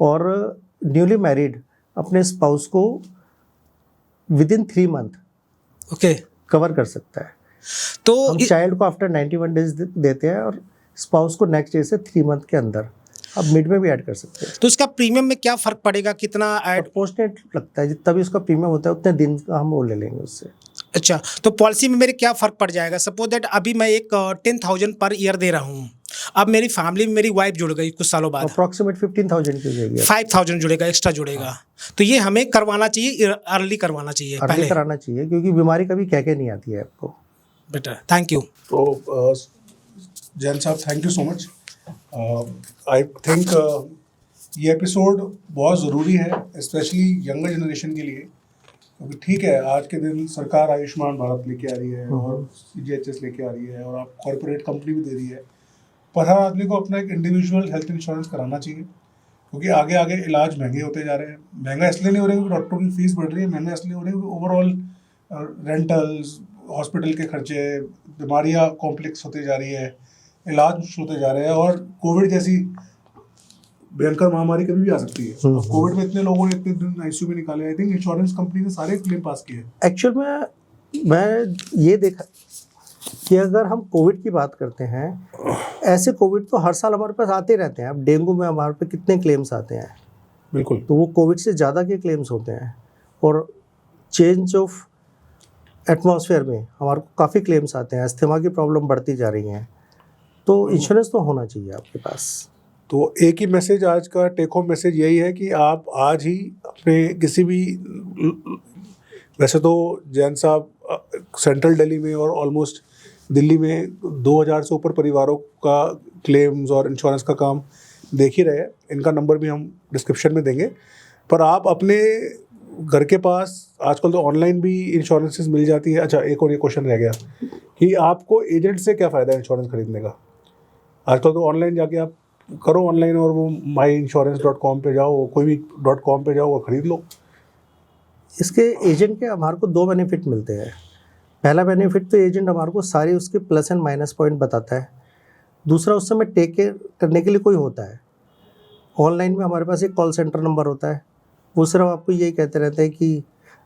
[SPEAKER 2] और न्यूली मैरिड अपने स्पाउस को विदिन 3 मंथ
[SPEAKER 3] ओके,
[SPEAKER 2] कवर कर सकता है।
[SPEAKER 3] तो
[SPEAKER 2] हम चाइल्ड को आफ्टर 91 डेज देते हैं और स्पाउस को नेक्स्ट डे से 3 मंथ के अंदर आप मिड में भी ऐड कर सकते हैं।
[SPEAKER 3] तो इसका प्रीमियम में क्या फ़र्क पड़ेगा, कितना ऐड?
[SPEAKER 2] प्रोपोर्शनेट लगता है, जितना भी उसका प्रीमियम होता है उतने दिन का हम वो ले लेंगे उससे।
[SPEAKER 3] अच्छा, तो पॉलिसी में मेरे क्या फ़र्क पड़ जाएगा? सपोज दैट अभी मैं एक 10,000 पर ईयर दे रहा हूँ, अब मेरी फैमिली में मेरी वाइफ जुड़ गई कुछ सालों बाद,
[SPEAKER 2] अप्रॉक्सीमेट 15,000 की हो जाएगी,
[SPEAKER 3] 5,000 जुड़ेगा, एक्स्ट्रा जुड़ेगा। तो ये हमें करवाना चाहिए, अर्ली करवाना चाहिए,
[SPEAKER 2] अर्ली
[SPEAKER 3] पहले
[SPEAKER 2] कराना चाहिए, क्योंकि बीमारी कभी कह के नहीं आती है आपको।
[SPEAKER 3] बेटर। Thank you.
[SPEAKER 1] तो जैन साहब, thank you so much. I think ये एपिसोड बहुत ज़रूरी है, स्पेशली यंगर जनरेशन के लिए। क्योंकि ठीक है, आज के दिन सरकार आयुष्मान भारत लेके आ रही है और CGHS लेके आ रही है और आप कॉर्पोरेट कंपनी भी दे रही है, पर हर आदमी को अपना एक इंडिविजुअल हेल्थ इंश्योरेंस कराना चाहिए। क्योंकि आगे आगे इलाज महंगे होते जा रहे हैं। महंगा इसलिए नहीं हो रहा है क्योंकि डॉक्टरों की फीस बढ़ रही है, महंगा इसलिए हो रहा है क्योंकि ओवरऑल रेंटल्स, हॉस्पिटल के खर्चे, बीमारियाँ कॉम्प्लेक्स होती जा रही है, इलाज मुश्किल होते जा रहे हैं, और कोविड जैसी भयंकर महामारी कभी भी आ सकती है। कोविड में इतने लोगों ने इतने दिन आईसीयू में निकाले, आई थिंक इंश्योरेंस कंपनी ने सारे क्लेम पास किए।
[SPEAKER 2] एक्चुअल में मैं ये देखा कि अगर हम कोविड की बात करते हैं, ऐसे कोविड तो हर साल हमारे पास आते रहते हैं। अब डेंगू में हमारे पे कितने क्लेम्स आते हैं,
[SPEAKER 1] बिल्कुल,
[SPEAKER 2] तो वो कोविड से ज़्यादा के क्लेम्स होते हैं। और चेंज ऑफ एटमॉस्फेयर में हमारे को काफ़ी क्लेम्स आते हैं, अस्थमा की प्रॉब्लम बढ़ती जा रही हैं, तो इंश्योरेंस तो होना चाहिए आपके पास।
[SPEAKER 1] तो एक ही मैसेज, आज का टेक होम मैसेज यही है कि आप आज ही अपने किसी भी, वैसे तो जैन साहब सेंट्रल दिल्ली में और ऑलमोस्ट दिल्ली में 2000 से ऊपर परिवारों का क्लेम्स और इंश्योरेंस का काम देख ही रहे हैं। इनका नंबर भी हम डिस्क्रिप्शन में देंगे। पर आप अपने घर के पास आजकल तो ऑनलाइन भी इंश्योरेंसेस मिल जाती है। अच्छा, एक और ये क्वेश्चन रह गया कि आपको एजेंट से क्या फ़ायदा है इंश्योरेंस खरीदने का? आजकल तो ऑनलाइन जाके आप करो ऑनलाइन, और वो myinsurance.com पे जाओ, कोई भी .com पे जाओ और ख़रीद लो।
[SPEAKER 2] इसके एजेंट के हमारे को 2 बेनिफिट मिलते हैं। पहला बेनिफिट तो एजेंट हमारे को सारे उसके प्लस एंड माइनस पॉइंट बताता है। दूसरा, उस समय टेक केयर करने के लिए कोई होता है। ऑनलाइन में हमारे पास एक कॉल सेंटर नंबर होता है, वो सिर्फ आपको यही कहते रहते हैं कि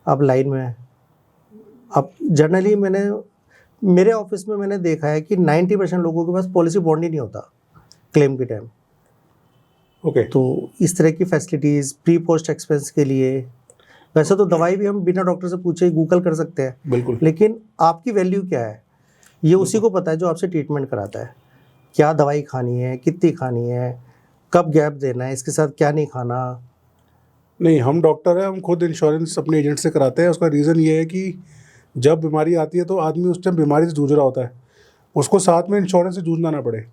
[SPEAKER 2] आप लाइन में हैं। अब जनरली मेरे ऑफिस में मैंने देखा है कि 90% लोगों के पास पॉलिसी बॉन्ड ही नहीं होता क्लेम के टाइम।
[SPEAKER 1] ओके,
[SPEAKER 2] तो इस तरह की फैसिलिटीज़ प्री पोस्ट एक्सपेंस के लिए, वैसे तो दवाई भी हम बिना डॉक्टर से पूछे ही गूगल कर सकते हैं,
[SPEAKER 1] बिल्कुल,
[SPEAKER 2] लेकिन आपकी वैल्यू क्या है ये उसी को पता है जो आपसे ट्रीटमेंट कराता है। क्या दवाई खानी है, कितनी खानी है, कब गैप देना है, इसके साथ क्या नहीं खाना।
[SPEAKER 1] नहीं, हम डॉक्टर हैं, हम खुद इंश्योरेंस अपने एजेंट से कराते हैं। उसका रीज़न ये है कि जब बीमारी आती है तो आदमी उस टाइम बीमारी से जूझ रहा होता है, उसको साथ में इंश्योरेंस से जूझना ना पड़े।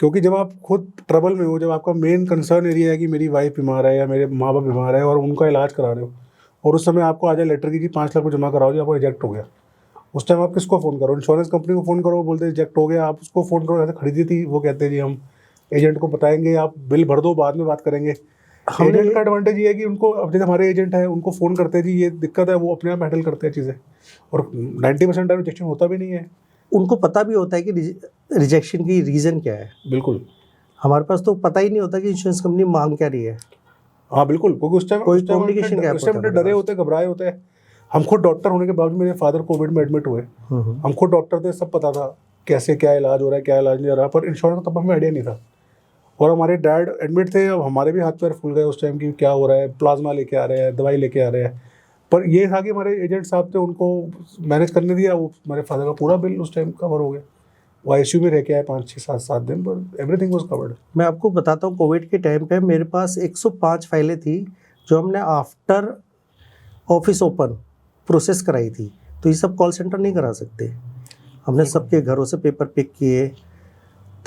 [SPEAKER 1] क्योंकि जब आप खुद ट्रबल में हो, जब आपका मेन कंसर्न एरिया है कि मेरी वाइफ बीमार है या मेरे माँ बाप बीमार है और उनका इलाज करा रहे हो, और उस समय आपको आ जाए लेटर की 5 लाख को जमा कराओ जी, आपको रिजेक्ट हो गया, उस टाइम आप किसको फ़ोन करो? इंश्योरेंस कंपनी को फ़ोन करो, वो बोलते रिजेक्ट हो गया। आप उसको फ़ोन करो, जैसे खरीदी थी, वो कहते हैं जी हम एजेंट को बताएंगे, आप बिल भर दो, बाद में बात करेंगे। एजेंट का एडवांटेज ये है कि उनको, अब जैसे हमारे एजेंट है, उनको फ़ोन करते हैं जी ये दिक्कत है, वो अपने आप हैंडल करते हैं चीज़ें, और 90% टाइम रिजेक्शन होता भी नहीं है।
[SPEAKER 2] उनको पता भी होता है कि रिजेक्शन की रीज़न क्या है।
[SPEAKER 1] बिल्कुल,
[SPEAKER 2] हमारे पास तो पता ही नहीं होता कि इंश्योरेंस कंपनी मांग क्या रही है।
[SPEAKER 1] हाँ बिल्कुल, क्योंकि उस टाइम
[SPEAKER 2] कोई communication gap
[SPEAKER 1] उस टाइम
[SPEAKER 2] होता है
[SPEAKER 1] डरे होते, घबराए होते हैं। हम खुद डॉक्टर होने के बावजूद, मेरे फादर कोविड में एडमिट हुए, हम खुद डॉक्टर थे, सब पता था कैसे क्या इलाज हो रहा है, क्या इलाज नहीं हो रहा, पर इंश्योरेंस का तब हमें आइडिया नहीं था। और हमारे डैड एडमिट थे, अब हमारे भी हाथ पैर फूल गए उस टाइम की क्या हो रहा है, प्लाज्मा लेके आ रहे हैं, दवाई लेके आ रहे हैं। पर ये था कि हमारे एजेंट साहब थे, उनको मैनेज करने दिया, वो हमारे फादर का पूरा बिल उस टाइम कवर हो गया। वो आईसीयू में रह के आए 5-6-7 दिन, पर एवरीथिंग वाज कवर्ड।
[SPEAKER 2] मैं आपको बताता हूँ, कोविड के टाइम पे मेरे पास 105 फाइलें थी जो हमने आफ्टर ऑफिस ओपन प्रोसेस कराई थी। तो ये सब कॉल सेंटर नहीं करा सकते, हमने सबके घरों से पेपर पिक किए।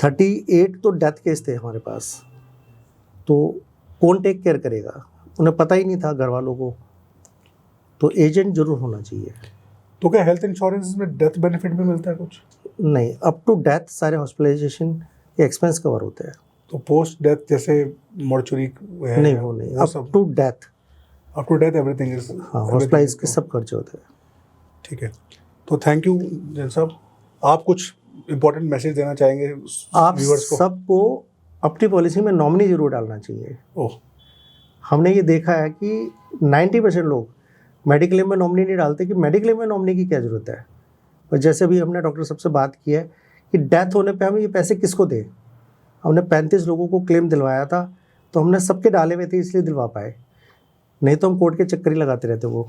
[SPEAKER 2] 38 तो डेथ केस थे हमारे पास, तो कौन टेक केयर करेगा? उन्हें पता ही नहीं था घर वालों को। तो एजेंट जरूर होना चाहिए।
[SPEAKER 1] तो क्या हेल्थ इंश्योरेंस में डेथ बेनिफिट भी मिलता है कुछ?
[SPEAKER 2] नहीं, अप टू डेथ सारे हॉस्पिटलाइजेशन के एक्सपेंस कवर होते हैं।
[SPEAKER 1] तो पोस्ट डेथ जैसे मॉर्चुरी
[SPEAKER 2] नहीं, वो नहीं, up to death.
[SPEAKER 1] Up to death everything is,
[SPEAKER 2] हाँ, हॉस्पिटलाइज के सब खर्चे होते हैं।
[SPEAKER 1] ठीक है। तो थैंक यू जैन साहब। आप कुछ इम्पोर्टेंट मैसेज देना चाहेंगे
[SPEAKER 2] आप
[SPEAKER 1] व्यूअर्स को?
[SPEAKER 2] सबको अपनी पॉलिसी में नॉमिनी जरूर डालना चाहिए।
[SPEAKER 1] ओह,
[SPEAKER 2] हमने ये देखा है कि 90% लोग मेडिक्लेम में नॉमिनी नहीं डालते कि मेडिक्लेम में नॉमिनी की क्या ज़रूरत है। और जैसे भी हमने डॉक्टर साहब से बात की है कि डेथ होने पे हम ये पैसे किसको दें। हमने 35 लोगों को क्लेम दिलवाया था, तो हमने सबके डाले हुए थे इसलिए दिलवा पाए, नहीं तो हम कोर्ट के चक्कर ही लगाते रहते। वो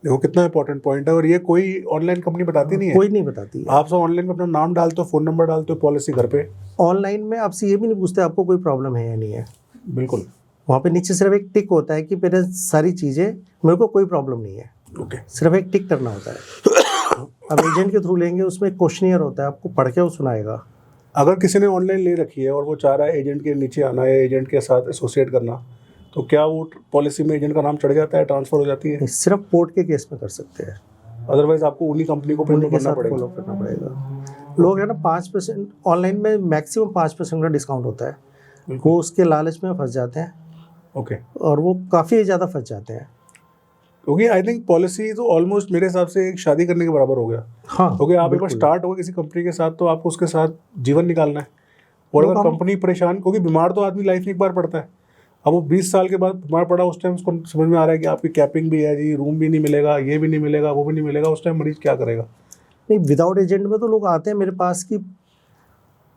[SPEAKER 1] देखो कितना इंपॉर्टेंट पॉइंट है, और ये कोई ऑनलाइन कंपनी बताती नहीं है।
[SPEAKER 2] कोई नहीं बताती है।
[SPEAKER 1] आप सब ऑनलाइन में अपना नाम डालते हो, फ़ोन नंबर डालते हो, पॉलिसी घर पे।
[SPEAKER 2] ऑनलाइन में आपसे ये भी नहीं पूछते आपको कोई प्रॉब्लम है या नहीं है।
[SPEAKER 1] बिल्कुल,
[SPEAKER 2] वहाँ पे नीचे सिर्फ एक टिक होता है कि मेरे सारी चीज़ें, मेरे को कोई प्रॉब्लम नहीं है,
[SPEAKER 1] ओके।
[SPEAKER 2] सिर्फ एक टिक करना होता है। अब एजेंट के थ्रू लेंगे, उसमें एक क्वेश्चनियर होता है, आपको पढ़ के वो सुनाएगा।
[SPEAKER 1] अगर किसी ने ऑनलाइन ले रखी है और वो चाह रहा है एजेंट के नीचे आना है, एजेंट के साथ एसोसिएट करना, तो क्या वो पॉलिसी में एजेंट का नाम चढ़ जाता है, ट्रांसफर हो जाती है?
[SPEAKER 2] नहीं, सिर्फ कोर्ट के केस में कर सकते हैं,
[SPEAKER 1] अदरवाइज आपको उन्हीं कंपनी को
[SPEAKER 2] उन्हीं
[SPEAKER 1] पेमेंट
[SPEAKER 2] के
[SPEAKER 1] करना
[SPEAKER 2] साथ
[SPEAKER 1] पड़ेगा।
[SPEAKER 2] फॉलो करना पड़ेगा। लोग है ना 5% ऑनलाइन में मैक्सिमम 5% का डिस्काउंट होता है, वो उसके लालच में फंस जाते हैं
[SPEAKER 1] ओके।
[SPEAKER 2] और वो काफ़ी ज़्यादा फंस जाते हैं।
[SPEAKER 1] क्योंकि आई थिंक पॉलिसी तो ऑलमोस्ट मेरे हिसाब से एक शादी करने के बराबर हो गया,
[SPEAKER 2] हाँ,
[SPEAKER 1] क्योंकि आप एक बार
[SPEAKER 2] बिल्कुल।
[SPEAKER 1] स्टार्ट हो गए किसी कंपनी के साथ तो आपको उसके साथ जीवन निकालना है। और अगर कंपनी परेशान, क्योंकि बीमार तो आदमी लाइफ में एक बार पड़ता है, अब वो 20 साल के बाद बीमार पड़ा, उस टाइम उसको समझ में आ रहा है कि आपकी कैपिंग भी है जी, रूम भी नहीं मिलेगा, ये भी नहीं मिलेगा, वो भी नहीं मिलेगा, उस टाइम मरीज क्या करेगा?
[SPEAKER 2] नहीं, विदाउट एजेंट में तो लोग आते हैं मेरे पास कि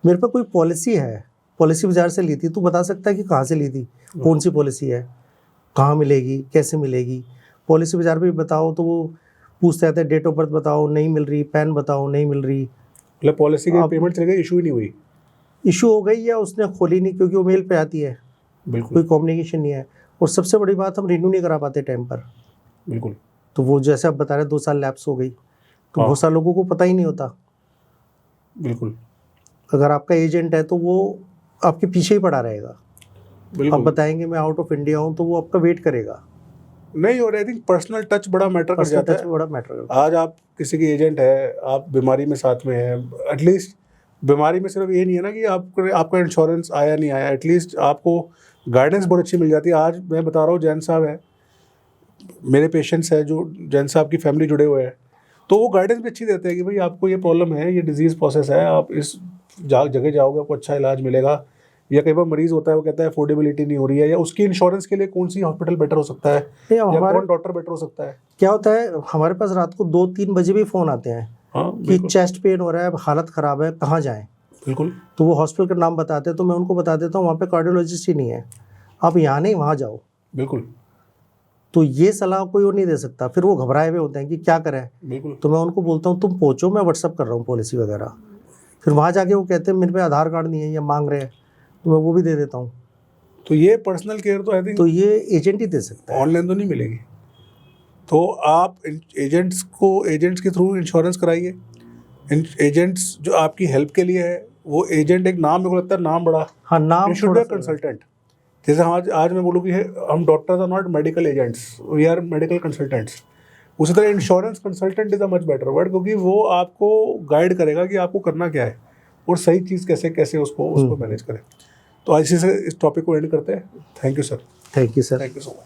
[SPEAKER 2] मेरे पास कोई पॉलिसी है, पॉलिसी बाजार से ली थी, तू बता सकता है कि कहाँ से ली थी, कौन सी पॉलिसी है, कहाँ मिलेगी, कैसे मिलेगी? पॉलिसी बाजार भी बताओ तो वो पूछते रहते हैं डेट ऑफ बर्थ बताओ, नहीं मिल रही, पैन बताओ, नहीं मिल रही।
[SPEAKER 1] मतलब पॉलिसी की पेमेंट चले गई, इशू ही नहीं हुई।
[SPEAKER 2] इशू हो गई या उसने खोली नहीं, क्योंकि वो मेल पे आती है,
[SPEAKER 1] बिल्कुल
[SPEAKER 2] कोई कम्युनिकेशन नहीं है। और सबसे बड़ी बात, हम रिन्यू नहीं करा पाते टाइम पर।
[SPEAKER 1] बिल्कुल।
[SPEAKER 2] तो वो जैसे आप बता रहे 2 साल लैप्स हो गई, तो
[SPEAKER 1] हाँ।
[SPEAKER 2] बहुत सारे लोगों को पता ही नहीं होता।
[SPEAKER 1] बिल्कुल
[SPEAKER 2] अगर आपका एजेंट है तो वो आपके पीछे ही पड़ा रहेगा। आप
[SPEAKER 1] बिल्कुल।
[SPEAKER 2] बताएंगे मैं आउट ऑफ इंडिया हूँ, तो वो आपका वेट करेगा।
[SPEAKER 1] नहीं, और आई थिंक पर्सनल टच बड़ा मैटर कर
[SPEAKER 2] पर्सनल
[SPEAKER 1] जाता
[SPEAKER 2] टच
[SPEAKER 1] है।
[SPEAKER 2] बड़ा मैटर करता है।
[SPEAKER 1] आज आप किसी की एजेंट है, आप बीमारी में साथ में है, एटलीस्ट बीमारी में सिर्फ ये नहीं है ना कि आपका इंश्योरेंस आया नहीं आया, एटलीस्ट आपको गाइडेंस बहुत अच्छी मिल जाती है। आज मैं बता रहा हूँ, जैन साहब है, मेरे पेशेंट्स है जो जैन साहब की फैमिली जुड़े हुए हैं, तो वो गाइडेंस भी अच्छी देते हैं कि भाई आपको ये प्रॉब्लम है, ये डिजीज़ प्रोसेस है, आप इस जगह जाओगे आपको अच्छा इलाज मिलेगा। या कई बार मरीज़ होता है, वो कहता है अफोर्डेबिलिटी नहीं हो रही है, या उसकी इंश्योरेंस के लिए कौन सी हॉस्पिटल बेटर हो सकता है,
[SPEAKER 2] नहीं, अब
[SPEAKER 1] या
[SPEAKER 2] हमारे
[SPEAKER 1] कौन डॉक्टर बेटर हो सकता है।
[SPEAKER 2] क्या होता है, हमारे पास रात को 2-3 बजे भी फ़ोन आते हैं
[SPEAKER 1] हाँ
[SPEAKER 2] कि
[SPEAKER 1] बिल्कुल
[SPEAKER 2] चेस्ट पेन हो रहा है, हालत ख़राब है, कहाँ जाएं?
[SPEAKER 1] बिल्कुल।
[SPEAKER 2] तो वो हॉस्पिटल का नाम बताते हैं, तो मैं उनको बता देता हूँ वहाँ पे कार्डियोलॉजिस्ट ही नहीं है, आप यहाँ नहीं वहाँ जाओ।
[SPEAKER 1] बिल्कुल
[SPEAKER 2] तो ये सलाह कोई और नहीं दे सकता। फिर वो घबराए हुए होते हैं कि क्या करें,
[SPEAKER 1] बिल्कुल।
[SPEAKER 2] तो मैं उनको बोलता हूँ तुम पहुँचो, मैं व्हाट्सअप कर रहा हूँ पॉलिसी वगैरह। फिर वहाँ जाके वो कहते हैं मेरे पे आधार कार्ड नहीं है, या मांग रहे हैं, तो मैं वो भी दे देता हूँ।
[SPEAKER 1] तो ये पर्सनल केयर तो आई थिंक
[SPEAKER 2] तो ये एजेंट ही दे सकता है।
[SPEAKER 1] ऑनलाइन तो नहीं मिलेगी। तो आप एजेंट्स के थ्रू इंश्योरेंस कराइए। एजेंट्स जो आपकी हेल्प के लिए है, वो एजेंट एक नाम, मेरे को लगता है नाम बड़ा,
[SPEAKER 2] हाँ, नाम
[SPEAKER 1] शुड बी
[SPEAKER 2] थोड़ा सा।
[SPEAKER 1] कंसल्टेंट। जैसे आज मैं बोलूँ कि हम doctors are not medical agents, we are medical consultants. उसी तरह insurance consultant is a much better word, क्योंकि वो आपको गाइड करेगा कि आपको करना क्या है और सही चीज़ कैसे कैसे उसको मैनेज करें। तो ऐसे से इस टॉपिक को एंड करते हैं। Thank you sir.
[SPEAKER 2] Thank you sir.
[SPEAKER 1] Thank you so much.